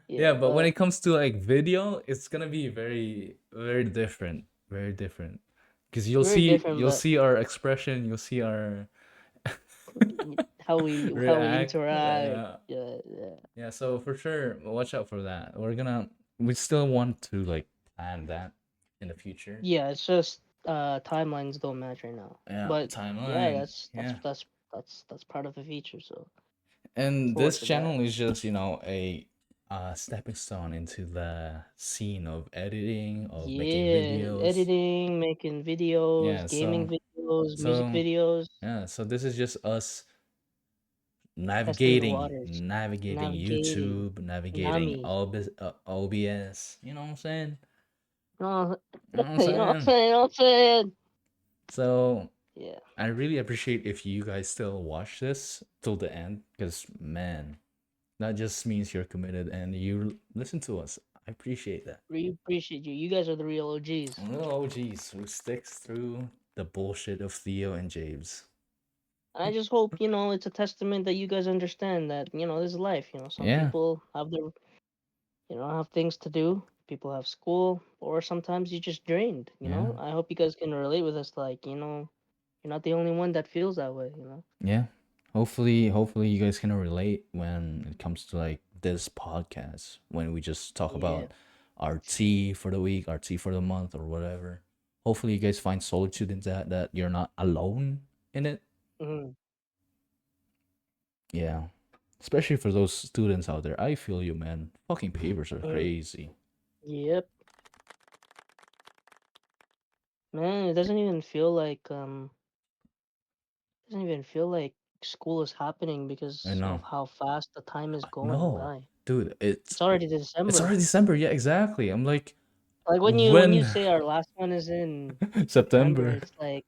Yeah, but when but it comes to like video, it's gonna be very, very different. Very different. Because very different. you'll But see our expression, you'll see our how we react. interact. Yeah. Yeah, yeah, Yeah, so for sure, watch out for that. We still want to like plan that in the future. yeah. It's just timelines don't match right now. Yeah, But yeah, timeline. Yeah. that's part of the feature. So And forward this to that. channel is just, a stepping stone into the scene of editing, of making Yeah, videos. editing, making videos, Yeah, gaming videos, music so videos, yeah, so this is just us testing the navigating, waters, navigating navigating. YouTube, navigating Nami. OBS. You know what I'm saying? No, You know what I'm you know what I'm saying? saying? You know what I'm saying? So Yeah. I really appreciate if you guys still watch this till the end, because man, that just means you're committed and you listen to us. I appreciate that. We appreciate you. You guys are the real OGs. Oh, geez, who sticks through the bullshit of Theo and James? I just hope, it's a testament that you guys understand that, this is life. Some Yeah, people have have things to do. People have school, or sometimes you're just drained, yeah, I hope you guys can relate with us, like, you're not the only one that feels that way. yeah. Hopefully, you guys can relate when it comes to like this podcast when we just talk Yeah. about our tea for the week, our tea for the month, or whatever. Hopefully, you guys find solitude in that you're not alone in it. Hmm. Yeah, especially for those students out there. I feel you, man. Fucking papers are crazy. Yep. Man, it doesn't even feel like school is happening I because of know. how fast the time is going No, by. dude, It's already it's December. already December. Yeah, exactly. I'm like, Like when you when say our last one is in September, September? it's like,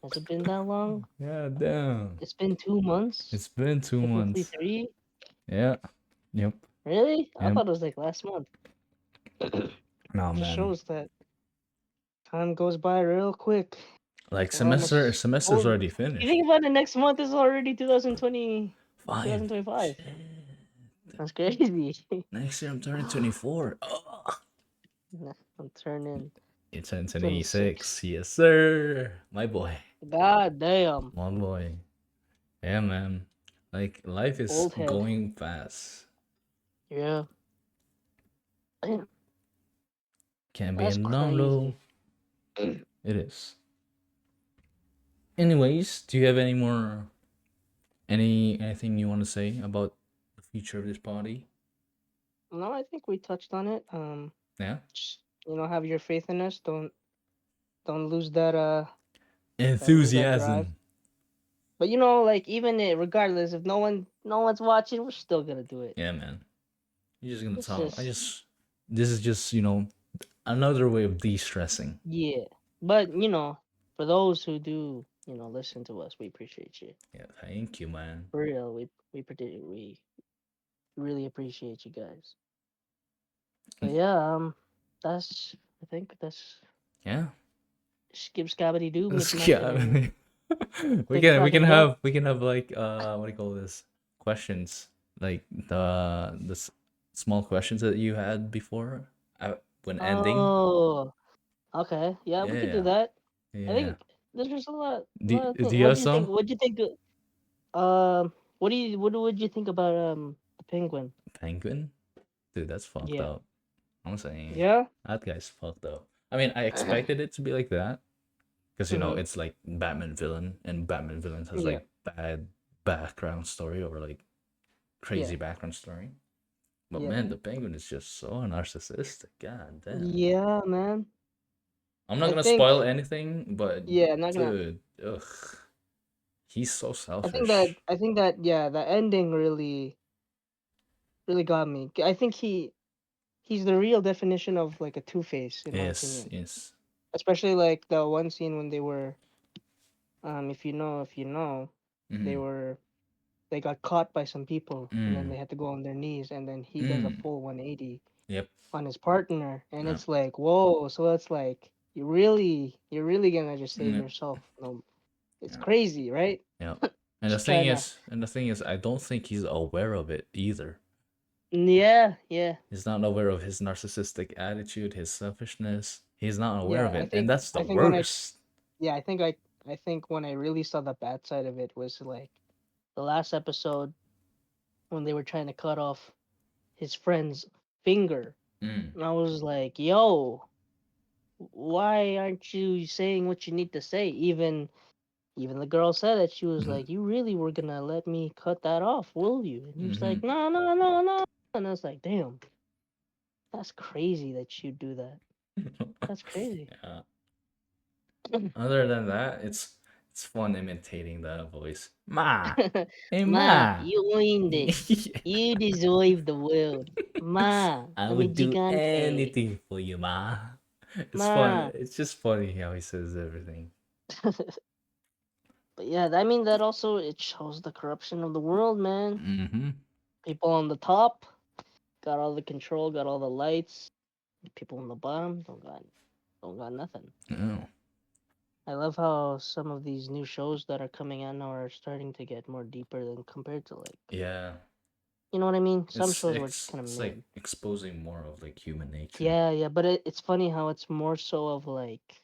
has it been that long? Yeah, damn. It's been 2 months, It's been 2 months. technically three. Yeah. Yep. Really? I Yep. thought it was like last month. No, Just man. shows that time goes by real quick. Like We're almost semester's over. already You finished. think about it, next month is already 2020, 5. 2025. Shit. That's crazy. Next year I'm turning 24. Oh. I'm turning It's 26. 26. Yes, sir. My boy. God damn. My boy. Yeah, man. Like life is Old head. going fast. Yeah. Damn. Can't be That's in down low. crazy. It is. Anyways, do you have any more anything you want to say about the future of this party? No, I think we touched on it. Yeah. Just have your faith in us. Don't lose that don't lose that drive. Enthusiasm. But like even regardless, if no one's watching, we're still gonna do it. Yeah, man. You're just gonna It's talk. just This is just, another way of de-stressing. yeah. But for those who do, listen to us, we appreciate you. Yeah, thank you, man. For real, we really appreciate you guys. But yeah, that's I think that's Yeah. skip scabby doo, Yeah. mismatch. we Take it can back again. we can have like what do you call this? Questions. Like the small questions that you had before when ending. Oh, okay. Yeah, we could do Yeah. that. I Yeah. think there's just a Do, lot of things. do you have some? What do you think? What would you think about the penguin? Penguin? Dude, that's fucked Yeah. up. I'm saying Yeah. that guy's fucked up. I mean, I expected it to be like that because Hmm. it's like Batman villain, and Batman villains has Yeah. like bad background story or like Yeah. crazy background story. But Yeah. man, the Penguin is just so narcissistic. God damn. Yeah, man. I'm not I gonna think. spoil anything, but Yeah. Not gonna. dude, ugh, he's so I think that. selfish. I think that. Yeah. The ending really got me. I think he's the real definition of like a Two Face, in my Yes, opinion. yes. Especially like the one scene when they were, if you know, they Mm-hmm. were they got caught by some people, and then Mm. they had to go on their knees, and then he does a Mm. full 180 Yep. on his partner, and Yep. it's like, whoa. So it's like you're really gonna just save Yep. yourself. No, it's Yeah. crazy, right? Yeah. Just trying to. And the thing is, I don't think he's aware of it either. Yeah, yeah, He's not aware of his narcissistic attitude, his selfishness. He's not aware yeah. of I it, and think that's the I think when I worst. yeah I think when I really saw the bad side of it was like the last episode when they were trying to cut off his friend's finger, Mm. and I was like, yo, why aren't you saying what you need to say? Even the girl said it. She was Mm-hmm. like, "You really were gonna let me cut that off, will you?" And he was Mm-hmm. like, "No, no, no, no." And I was like, "Damn, that's crazy that you do that. That's crazy." Yeah. Other than that, it's fun imitating the voice. Ma, hey Ma, ma. you earned it. You deserve the world. Ma, I I'm a would do gigante. anything for you, ma. It's fun. Ma. It's just funny how he says everything. But yeah, I mean that also it shows the corruption of the world, man. Mm-hmm. People on the top got all the control, got all the lights. People on the bottom don't got nothing. Oh, I love how some of these new shows that are coming out now are starting to get more deeper than compared to like, yeah. you know what I mean? Some shows were just kind of It's like mid. exposing more of like human nature. Yeah, yeah, but it's funny how it's more so of like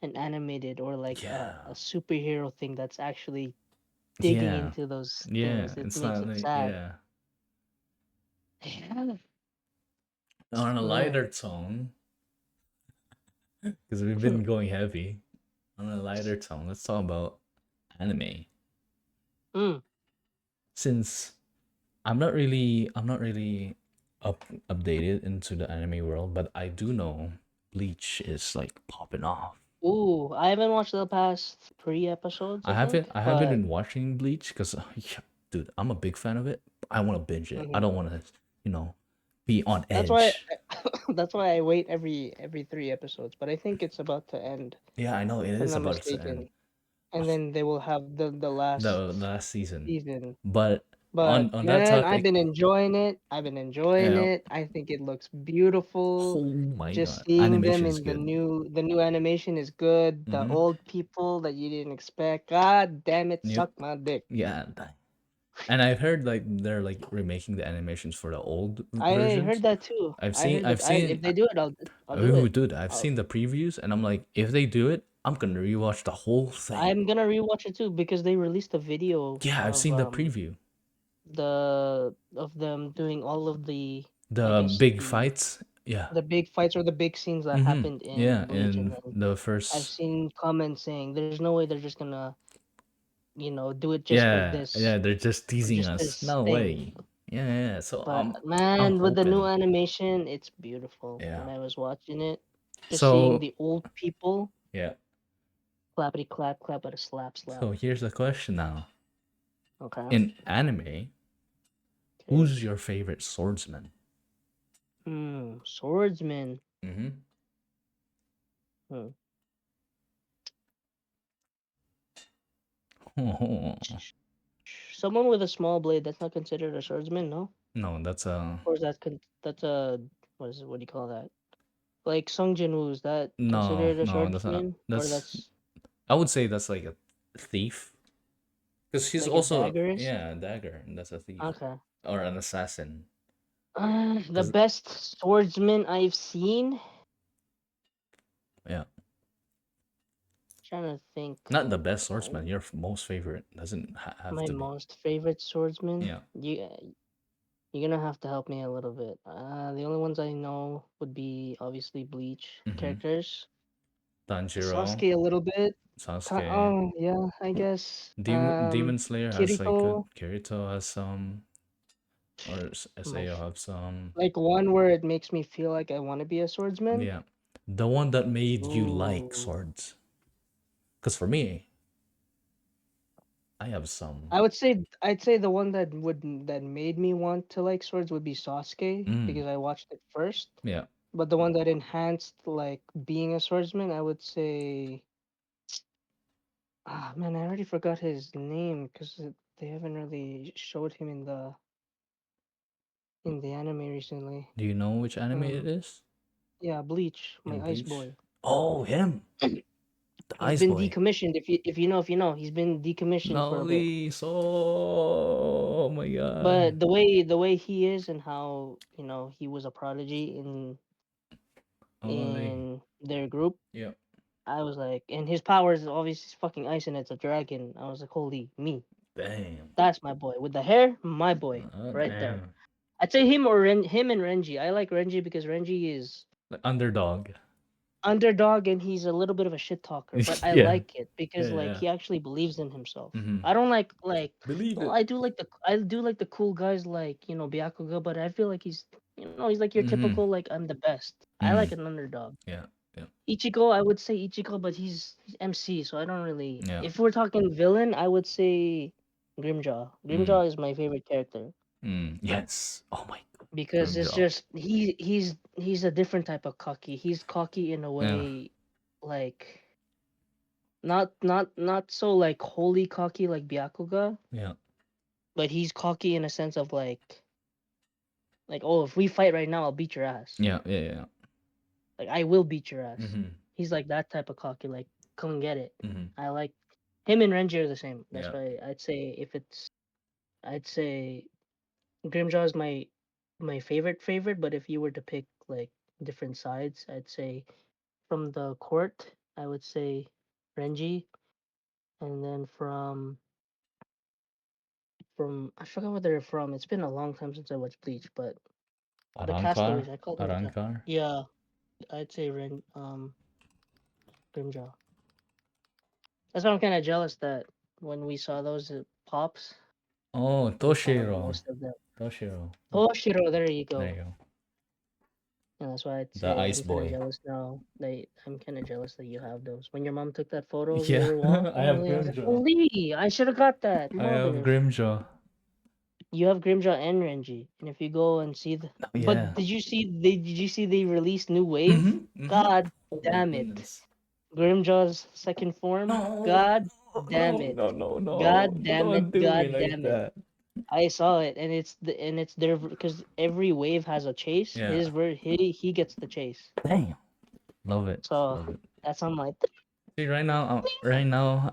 an animated or like a Yeah. superhero thing that's actually digging Yeah. into those Yeah. things. It It's makes not it like sad. yeah. Yeah, On a man. lighter tone, because we've been going heavy. On a lighter tone, let's talk about anime. Mm. Since I'm not really updated into the anime world, but I do know Bleach is like popping off. Ooh, I haven't watched the past 3 episodes, I think, I haven't but been watching Bleach because, dude, I'm a big fan of it. I want to binge it. I mhm. don't want to, you know, be on That's why edge. that's why I wait every 3 episodes. But I think it's about to end, Yeah, I know it if I'm is not about to end mistaken. And then they will have the last the last season, season. but But on that man, I've topic, been enjoying it. I've been enjoying yeah, it. I think it looks beautiful. oh my Just god, seeing them animation is in the good. new animation is good. The Mm-hmm. old people that you didn't expect. God damn it, Yep. suck my dick. Yeah, and I've heard like they're like remaking the animations for the old I heard versions. that too. I heard I've that. seen If they do it, I'll do oh it. dude, I've I'll, seen the previews and I'm like, if they do it, I'm gonna rewatch the whole thing. I'm gonna rewatch it too because they released a video Yeah, I've of seen the preview. them doing all of the, I The guess, big fights. Yeah. the big fights or the big scenes that Mm-hmm. happened in Yeah, Bleach, and in then the I've first seen comments saying there's no way they're just gonna do it just for yeah, this yeah, they're just for teasing just us. this No thing. way. Yeah, yeah. So But I'm man, with the new hoping. animation, it's beautiful. Yeah. When I was watching it, just seeing So the old people yeah. clappity clap clap, but a slap slap. So here's the question now. Okay. In anime, Okay. who's your favorite swordsman? Swordsman. Mm-hmm. Hmm. Someone with a small blade, that's not considered a swordsman, no? No, that's Or is that's a what do you call that? Like Sung Jin Woo, is that considered a no, that's not. swordsman? Or That's that's I would say that's like a thief. Because he's like a also daggerist? yeah, a dagger, and that's a thief. Okay. Or an assassin. The Because best swordsman I've seen. yeah. Trying to think. Not the best uh, swordsman, your most favorite. Doesn't have My to be. most favorite swordsman. Yeah. You're gonna have to help me a little bit. The only ones I know would be obviously Bleach Mm-hmm. characters. Tanjiro, Sasuke a little bit. Sasuke, Oh yeah, I guess. Demon Slayer has like good. Kirito. Kirito has some, or My Sao have some. like one where it makes me feel like I want to be a swordsman. Yeah, the one that made you like Ooh. swords. Because for me, I have some. I'd say the one that made me want to like swords would be Sasuke Mm, because I watched it first. yeah. But the one that enhanced like being a swordsman, I would say ah man, I already forgot his name because they haven't really showed him in the anime recently. Do you know which anime it Um is? yeah, Bleach, In my ice Bleach? boy. Oh, him, the He's Ice been Boy. decommissioned. If you know, he's been decommissioned for a bit. Nolly, so oh my god. But the way he is and how he was a prodigy Nolly. in their group, Yeah. I was like, and his power is obviously fucking ice and it's a dragon. I was like, holy me, Damn. that's my boy with the hair, my boy, right there. Damn. I'd say him and Renji. I like Renji because Renji is Like underdog. underdog and he's a little bit of a shit talker, but I Yeah. like it Yeah. because like Yeah. he actually believes in himself. Mm-hmm. I don't Believe well, it. I do like the cool guys like Byakuga, but I feel like he's like your Mm-hmm. typical like I'm the best. I Mm-hmm. like an underdog. Yeah. Yeah. Ichigo, I would say Ichigo, but he's MC, so I don't really. Yeah. If we're talking villain, I would say Grimjaw. Mm. Grimjaw is my favorite character Mm. Yes. Oh my god. because it's Grimjaw. just he's a different type of cocky. He's cocky in a Yeah. way like not so like wholly cocky like Byakuga, Yeah. but he's cocky in a sense of like oh if we fight right now I'll beat your ass. Yeah. Yeah. Yeah. Like I will beat your ass. Mm-hmm. He's like that type of cocky. Like come and get it. Mm-hmm. I like him and Renji are the same. That's Yeah. why I'd say Grimjaw is my favorite. But if you were to pick like different sides, I'd say from the court I would say Renji, and then from I forgot where they're from. It's been a long time since I watched Bleach, but the Arankar. castaways I call them Arankar. yeah. I'd say Grimjaw. That's why I'm kind of jealous that when we saw those pops, Oh, we saw like Toshiro. most of them. Toshiro. Toshiro, there you There go. you go. And that's why I'd The say Ice I'm kind of Boy. jealous now. I'm kind of jealous that you have those. When your mom took that photo of Yeah. your wall, I have I was like, Grimjaw. holy, I should have got that. I have Mother, Grimjaw. you have Grimjaw and Renji, and if you go and see Oh, but yeah. did you see they released new wave? Mm-hmm. Mm-hmm. God Oh my damn it, goodness. Grimjaw's second form. No, God damn no, it. no, no, no. God damn it. Don't do me God like damn it. that. I saw it, and it's there because every wave has a chase. Yeah. He gets the chase. Damn. Love it. So Love it. that's I'm like, See, right now,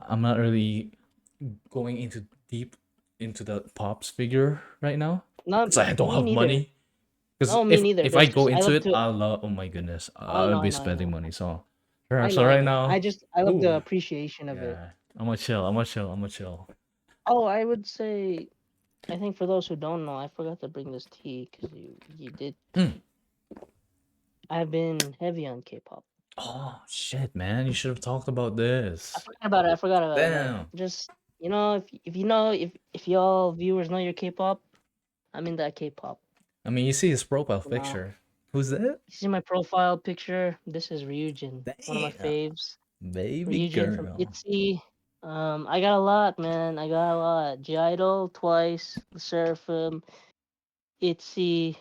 I'm not really going into deep into the pops figure right now not because I don't me have neither. money. Because No, me if neither. if I There's go just I into love it, to. oh my goodness, I I'll know, I be know, I spending know, money. So, I right, so know, I right know. now, I love the ooh, appreciation of it. yeah, I'm gonna chill. I'm gonna chill. I'm gonna chill. Oh, I would say. I think for those who don't know, I forgot to bring this tea because you did. Mm. I've been heavy on K-pop. Oh shit, man! You should have talked about this. I forgot about it. But Damn. just if you know if y'all viewers know your K-pop, I'm in that K-pop. I mean, you see his profile You know. picture. Who's that? You see my profile picture? This is Ryujin, one of my Damn, faves. baby Ryujin from girl. ITZY. I got a lot, man. I got a lot. G-Idol twice, The Seraphim, ITZY,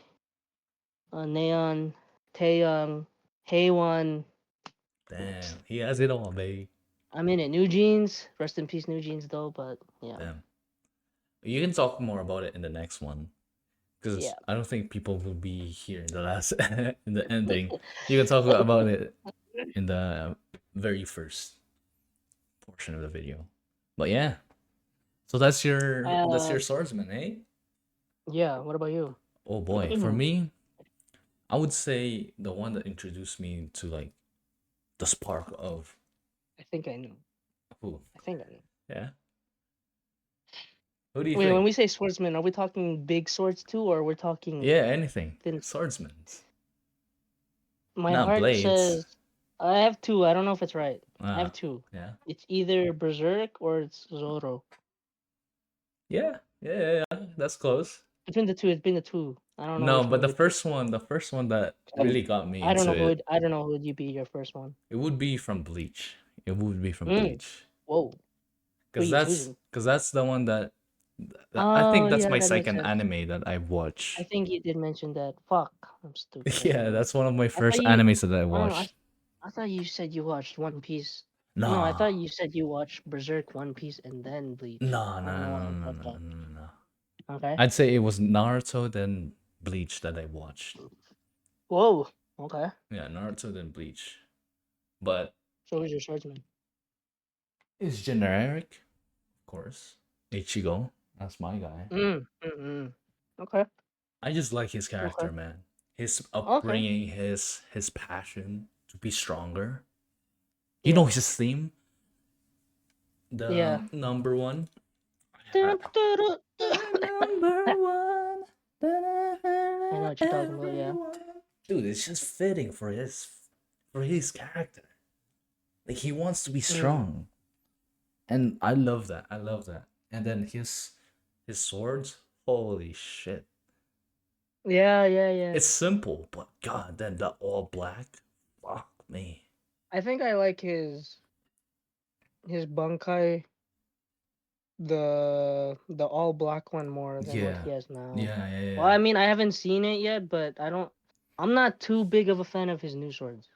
Neon, Taeyong, Haewon. Damn, he has it all, baby. I'm in it. New Jeans. Rest in peace, New Jeans, though. But yeah, Damn. You can talk more about it in the next one because yeah. I don't think people will be here in the last in the ending. You can talk about it in the very first portion of the video. But yeah, so that's your Uh, swordsman, eh? yeah. What about you? Oh boy, for me, I would say the one that introduced me to like the spark of I think I know. who, I think I know. yeah. Who do you Wait, when think? we say swordsman, are we talking big swords too, or we're talking Yeah, anything. thin? Swordsmen. My Not heart blades. says I have two. I don't know if it's right. I have Ah, two. yeah. It's either Berserk or it's Zoro. Yeah. That's close. Between the two, it's been the two. I don't know No, which but one you pick. the first one that Um, really got me I don't into know who. it, I don't know who would you be your first one. it would be from Bleach. It would be from Mm. Bleach. Whoa. Who are you choosing? Cause that's the one that I Oh think that's yeah, my that makes second sense. anime that I I watch. think you did mention that. Fuck, I'm stupid. I Yeah, forgot. that's one of my I thought first you. animes that I I don't know. watched. I thought you said you watched One Piece. No, I Nah, thought you said you watched Berserk, One Piece, and then Bleach. nah, I no, don't know no, why no, I no, thought no, that. no, no, no. Okay. I'd say it was Naruto then Bleach that I watched. Whoa. Okay. Yeah, Naruto then Bleach. But So who's your swordsman? it's generic, of course. Ichigo, that's my guy. Mm. Okay. I just like his Okay. character, man. His Okay. upbringing, his passion to be stronger. You know Yeah. his theme, Yeah. the number one. I Uh, number one. know what you're talking about. Yeah. Everyone. Dude, it's just fitting for his character. Like he wants to be Mm. strong, and I love that. I love that. And then his swords. Holy shit! Yeah. It's simple, but god, then the all black. Fuck me. I think I like his Bankai, the all black one more than what Yeah, he has now. Well, yeah. I mean, I haven't seen it yet, but I'm not too big of a fan of his new swords,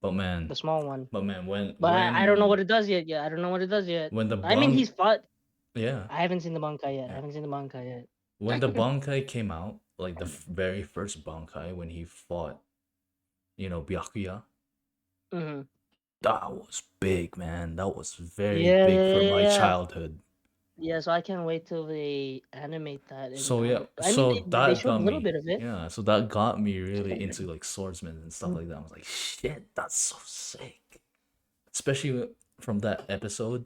But man, the small one. when But I don't know what it does yet. Yeah, I don't know what it does yet. when the I mean, bunk, he's fought. yeah, I haven't seen the Bankai yet. I yeah, haven't seen the Bankai when the Bankai came out, like the very first Bankai when he fought, Byakuya, yet. that was big, man. That was very Yeah, big yeah, for yeah, my yeah. childhood. Yeah, so I can't wait till they animate that in So yeah, anime. I mean, so they that showed a got little me. bit of it. Yeah, so that got me really into like swordsmen and stuff like that. I was like, shit, that's so sick. Especially from that episode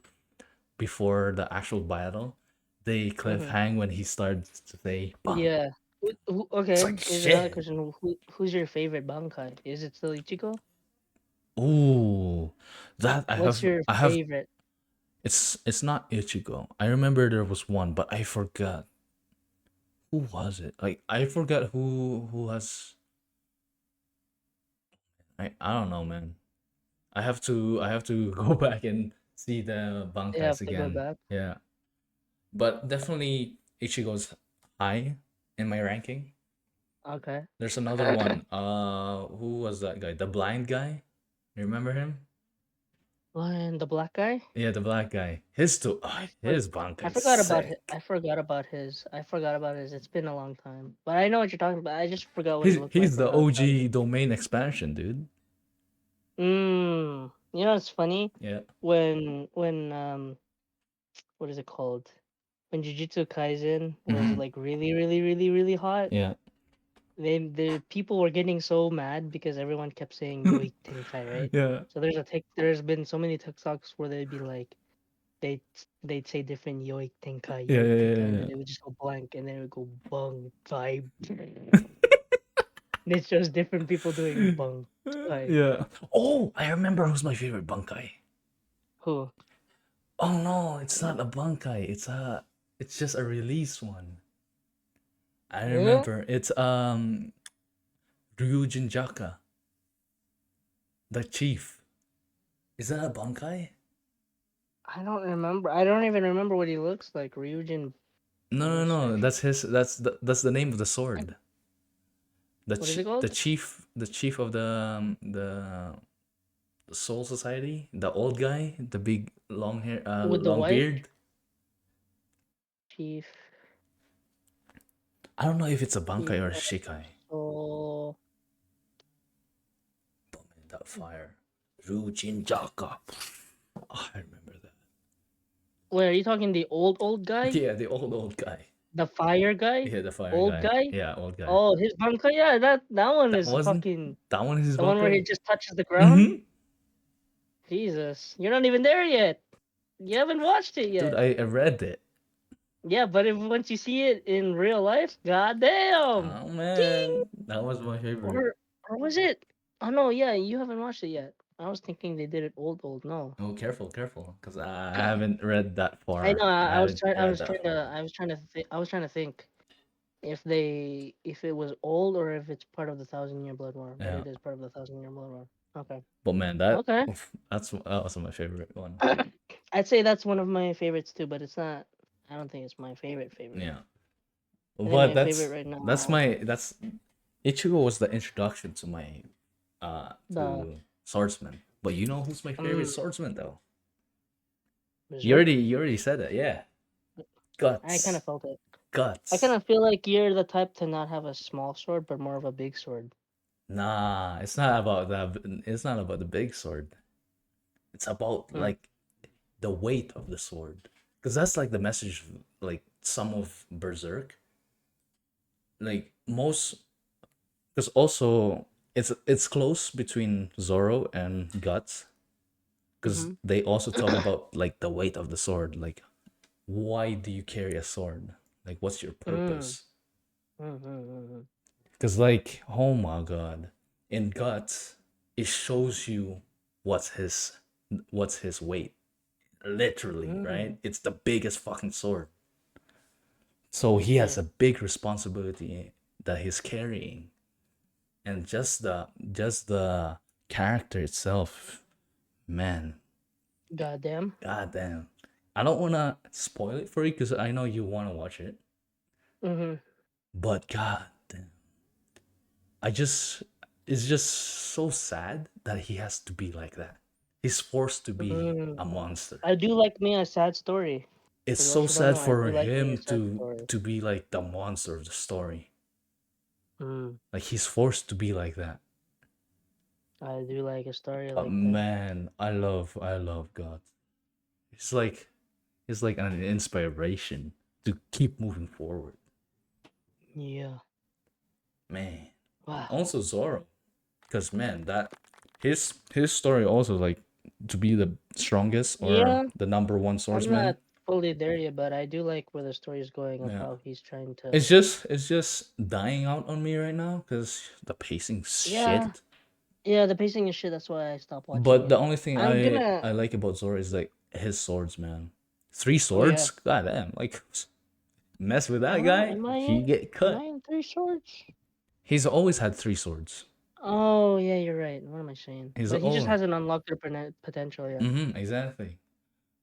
before the actual battle, they Hmm. cliffhang when he starts to say bang. Yeah. It's Okay, like here's another shit. question. Who's your favorite Bankai? Is it still Ichigo? Ooh, that What's your I have favorite? it's not Ichigo. I remember there was one, but I forgot. Who was it? Like I forgot who has I don't know, man. I have to go back and see the You Bankais have to go again. back. Yeah. But definitely Ichigo's high in my ranking. Okay. There's another one. Who was that guy? The blind guy? You remember him? And the black guy? Yeah, the black guy. His too. I for, His I Bankai forgot about sick. I forgot about his. I forgot about his. It's been a long time, but I know what you're talking about. I just forgot what he looked like He's or the how he sounded. OG domain expansion, dude. You know what's funny? Yeah. When what is it called? When Jujutsu Kaisen was Hmm. like really hot, Yeah. the people were getting so mad because everyone kept saying Yoik Tenkai, right? Yeah. So there's been so many TikToks where they'd be like they'd say different Yeah, Yoik yeah, Tenkai, and yeah, then it would just go blank, and then it would go bung vibe. And it's just different people doing bung yeah. tai. Yeah. Oh, I remember who's my favorite Bankai. Who? Oh no, it's not a Bankai. It's just a release one. I Yeah? remember. It's Ryujin Jaka, the chief. Is that a Bankai? I don't remember. I don't even remember what he looks like. Ryujin No. Musashi. That's the name of the sword. What is it called? The chief of the Soul Society, the old guy, the big long hair, With the long white beard. chief. I don't know if it's a Chief Bankai or a of Shikai. Soul. But man, that fire. Ryujin Jaka. Oh, I remember that. Wait, are you talking the old guy? Yeah, the old guy. The fire guy? Yeah, the fire Old guy. guy? Yeah, old guy. Oh, his bunker. Yeah, that one That is wasn't fucking that one is his the one where he Bankai? just touches the ground. Mm-hmm. Jesus, you're not even there yet. You haven't watched it Dude, yet. I read it. Yeah, but if once you see it in real life, goddamn. Oh Ding! man, that was my favorite. Or was it? Oh no, yeah, you haven't watched it yet. I was thinking they did it old. No. Oh, careful, careful, because I haven't read that I know. far. I haven't read that far. I was trying to think if it was old or if it's part of the Thousand Year Blood War. But Yeah, it is part of the Thousand Year Blood War. Okay. but man, that Okay. oof, that was my favorite one. I'd say that's one of my favorites too, but it's not. I don't think it's my favorite. Yeah, I think but my favorite right now that's Ichigo was the introduction to my the to swordsman. But you know who's my favorite um swordsman though? Berserk. You already said it. Yeah, I kind guts, of felt it. I kind guts. of feel like you're the type to not have a small sword, but more of a big sword. Nah, it's not about that. It's not about the big sword. It's about Hmm. like the weight of the sword, because that's like the message. Like some of Berserk, like most, because also it's close between Zoro and Guts, because Mm-hmm. they also talk about like the weight of the sword. Like, why do you carry a sword? Like, what's your Mm. purpose? Mm-hmm. Because like, oh my god, in Guts, it shows you what's his what's his weight. Literally, Mm. right? It's the biggest fucking sword. So he has Okay. a big responsibility that he's carrying. And just the character itself, man, Goddamn. god damn. I don't wanna spoil it for you because I know you wanna watch it. Mm-hmm. But god damn. I just it's just so sad that he has to be like that. He's forced to be Mm. a monster. I do like me a sad story. It's For those so who don't sad know, I for do like me a him sad story. to be like the monster of the story. Mm. Like he's forced to be like that. I do like a story But like that. man, I love God. It's like it's like an inspiration to keep moving forward. Yeah. Man. And Wow. also Zoro. Because man, that his story also like to be the strongest or Yeah. the number one I'm swordsman. not fully there yet, but I do like where the story is going of Yeah. how he's trying to. It's just dying out on me right now because the pacing's Yeah. shit. Yeah, the pacing is shit. That's why I stopped watching But it. the only thing I'm gonna. I like about Zoro is like his swords, man. Three Oh yeah. swords? God damn. Like mess with that guy, Am I he in? get Am I cut. in three swords? He's always had three swords. Oh yeah, you're right. What am I saying? He's But he just all hasn't unlocked their potential yet. exactly.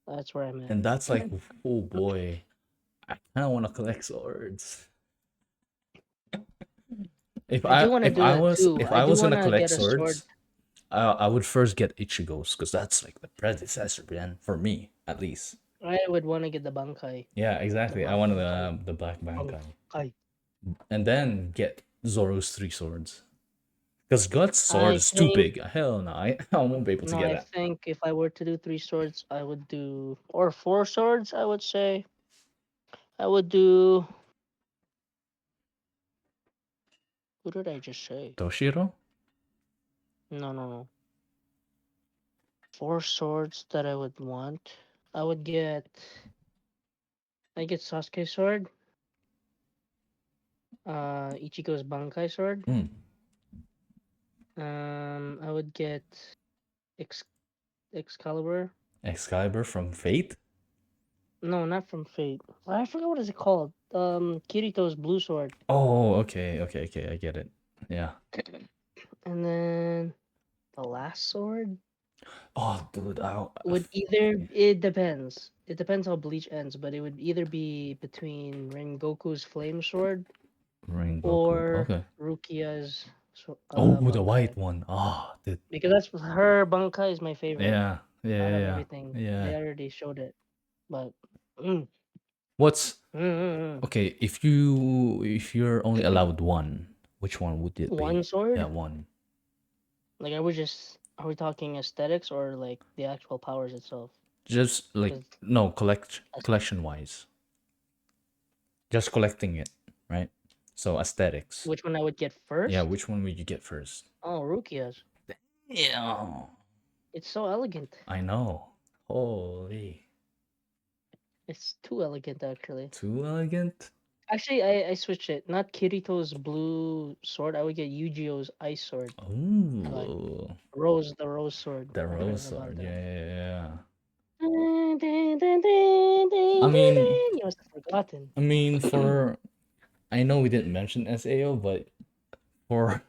That's where I'm And that's like, at. oh boy, I kind of want to collect swords. I do want to do that too. If I I do was want gonna to collect get a sword. swords, I would first get Ichigo's because that's like the predecessor, man, for me at least. I would want to get the Bankai. Yeah, The exactly. I Black wanted Bankai. the Black Bankai, Bankai. and then get Zoro's three swords. Because Guts' sword I is too think big. Hell no, I won't be able to no. get I that. think if I were to do three swords, I would do or four swords. I would say I would do. Who did I just say? Toshiro? No. Four swords that I would want. I would get. I get Sasuke sword. Ichigo's Bankai sword. Mm. I would get Ex- Excalibur. Excalibur from Fate? No, not from Fate. I forgot what is it called. Kirito's blue sword. Oh, okay, I get it. Yeah. And then the last sword Oh, dude, would either it depends. It depends how Bleach ends, but it would either be between Rengoku's flame sword Ring Goku. or Okay. Rukia's Oh, the Bankai. white one. Ah, dude. Because that's her Bankai is my favorite Yeah, out of yeah. everything. Yeah. They already showed it, but mm, What's mm, mm, mm. okay, if you're only allowed one, which one would it One be? Yeah, sword. one. Like, are we talking aesthetics or like the actual powers itself? Just like Because no, collection wise. Just collecting it, right? So aesthetics. which one I would get Yeah, first? which one would you get first? Oh, Rukia's. Yeah. It's so elegant. I know. Holy. It's too elegant, actually. Too elegant. Actually, I switched it. Not Kirito's blue sword. I would get Yu-Gi-Oh's ice sword. Like Oh, the rose sword, the rose whatever about sword. that. Yeah, yeah, yeah. Dun, dun, dun, dun, I dun, dun, mean, dun. You must have forgotten. for I know we didn't mention SAO, but for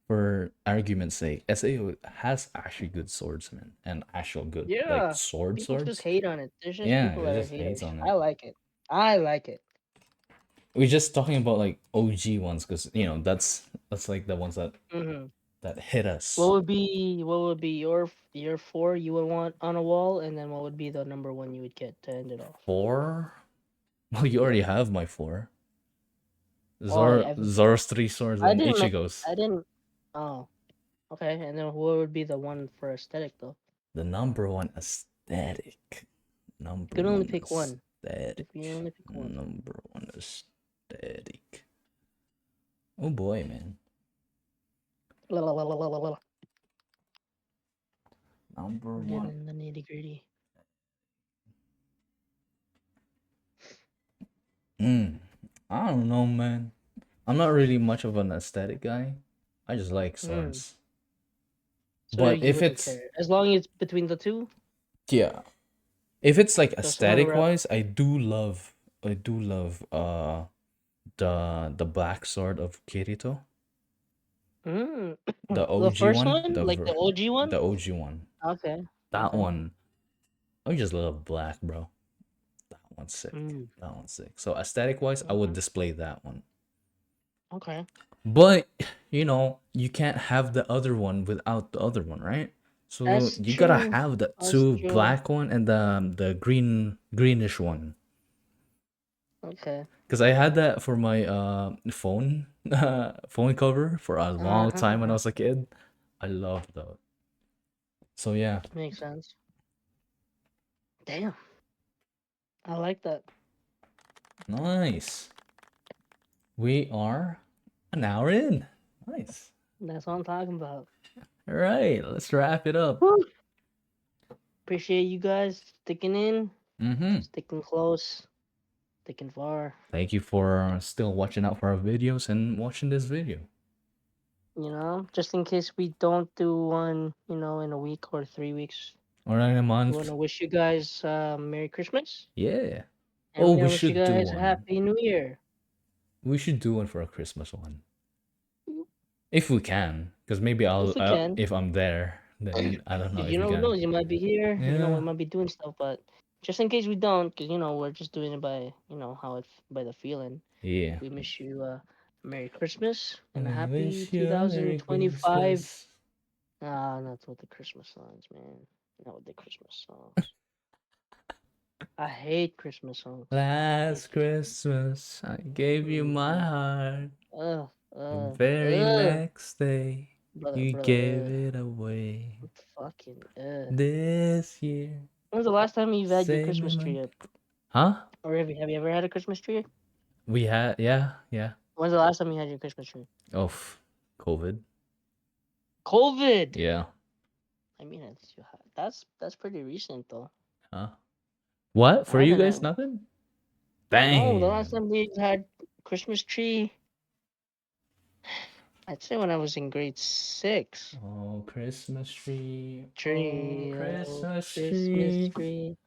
for argument's sake, SAO has actually good swordsmen and actual good like Yeah, people just swords. hate on it. There's just Yeah, people it that are just hates haters. on it. I like it. I like it. We're just talking about like OG ones because that's like the ones Hmm. that hit us. What would be your four you would want on a wall, and then what would be the number one you would get to end it off? Four? Well, you Yep. already have my four. Oh, yeah, Zoro's three swords I and didn't know. Ichigo's. I didn't. Oh, okay. And then what would be the one for aesthetic though? The number one aesthetic. You Number could only one pick one. If aesthetic. you only pick one. Number one aesthetic. Oh boy, man. La, la, la, la, la, la, la. Number Get one. in the nitty gritty. I don't know, man. I'm not really much of an aesthetic guy. I just like Mm. swords. So But you if wouldn't it's care as long as it's between the two. yeah, if it's like So someone aesthetic rep. wise, I do love the black sword of Kirito. Mm. The The OG first one, one, like the OG one. the OG one. Okay. That Okay. one, I just love black, bro. That one's sick. Mm. That one's sick. So aesthetic wise, I would Okay. display that one. Okay. But you can't have the other one without the other one, right? So That's you gotta true. have the That's two true. black one and the greenish one. Okay. Because I had that for my phone phone cover for a long Uh-huh. time when I Uh-huh. was a kid. I loved that. So yeah, Makes sense. Damn. I like that. nice. We are an hour in. Nice. That's what I'm talking about. All right, let's wrap it up. Woo. Appreciate you guys sticking in, Mm-hmm. sticking close, sticking far. Thank you for still watching out for our videos and watching this video. Just in case we don't do one, in a week or 3 weeks. Or in a We want month. to wish you guys Merry Christmas, Yeah. and Oh, we we want to wish you should do guys a one. Happy New Year. We should do one for a Christmas one. If we can, because maybe If we can. if I'm there, then I don't know Because if we who can. knows, you might be here, we Yeah. might be doing stuff, but just in case we don't, because, we're just doing it by, by the feeling. Yeah. We wish you Merry Christmas and a We happy wish you a Merry 2025. Christmas. Not with the Christmas songs, man. Not with the Christmas songs. I hate Christmas songs. I hate Last Christmas. Christmas, I gave you my Mm-hmm. heart. Ugh, The ugh, very ugh. next day, Brother, you gave brother, it away. ugh. Fucking, ugh. This year, When's the last time you've had your same Christmas tree month. up? Huh? Or have you ever had a Christmas tree? We had, yeah, yeah. When's the last time you had your Christmas tree? Oh, COVID. COVID. Yeah. I mean, that's pretty recent though. Huh? What? I For you haven't guys, had. nothing? No, the last Damn. time we had Christmas tree, I'd say when I was in grade 6. Oh, Christmas tree. Oh, Tree, oh, Christmas Christmas tree. tree.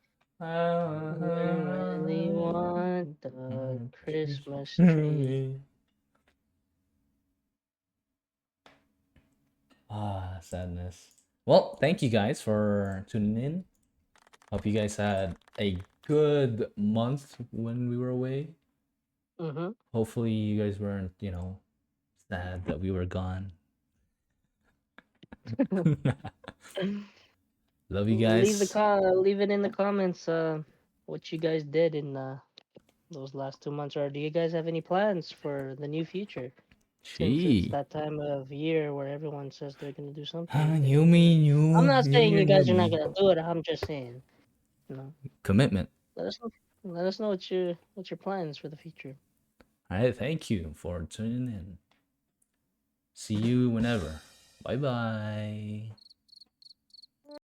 We really Ah, want the Christmas Christmas tree. tree. Ah, sadness. Well, thank you guys for tuning in. Hope you guys had a good month when we were away. Mm-hmm. Hopefully, you guys weren't, sad that we were gone. Love you guys. Leave it in the comments. What you guys did in those last 2 months, or do you guys have any plans for the new future? Since it's Gee. that time of year where everyone says they're gonna do Ah, something, they're you gonna do it. mean I'm you, not you, saying you, you you, guys are not me. gonna do it. I'm just saying, you know, Commitment. let us know. Let us know what your plans for the future. All right, thank you for tuning in. See you whenever. Bye bye.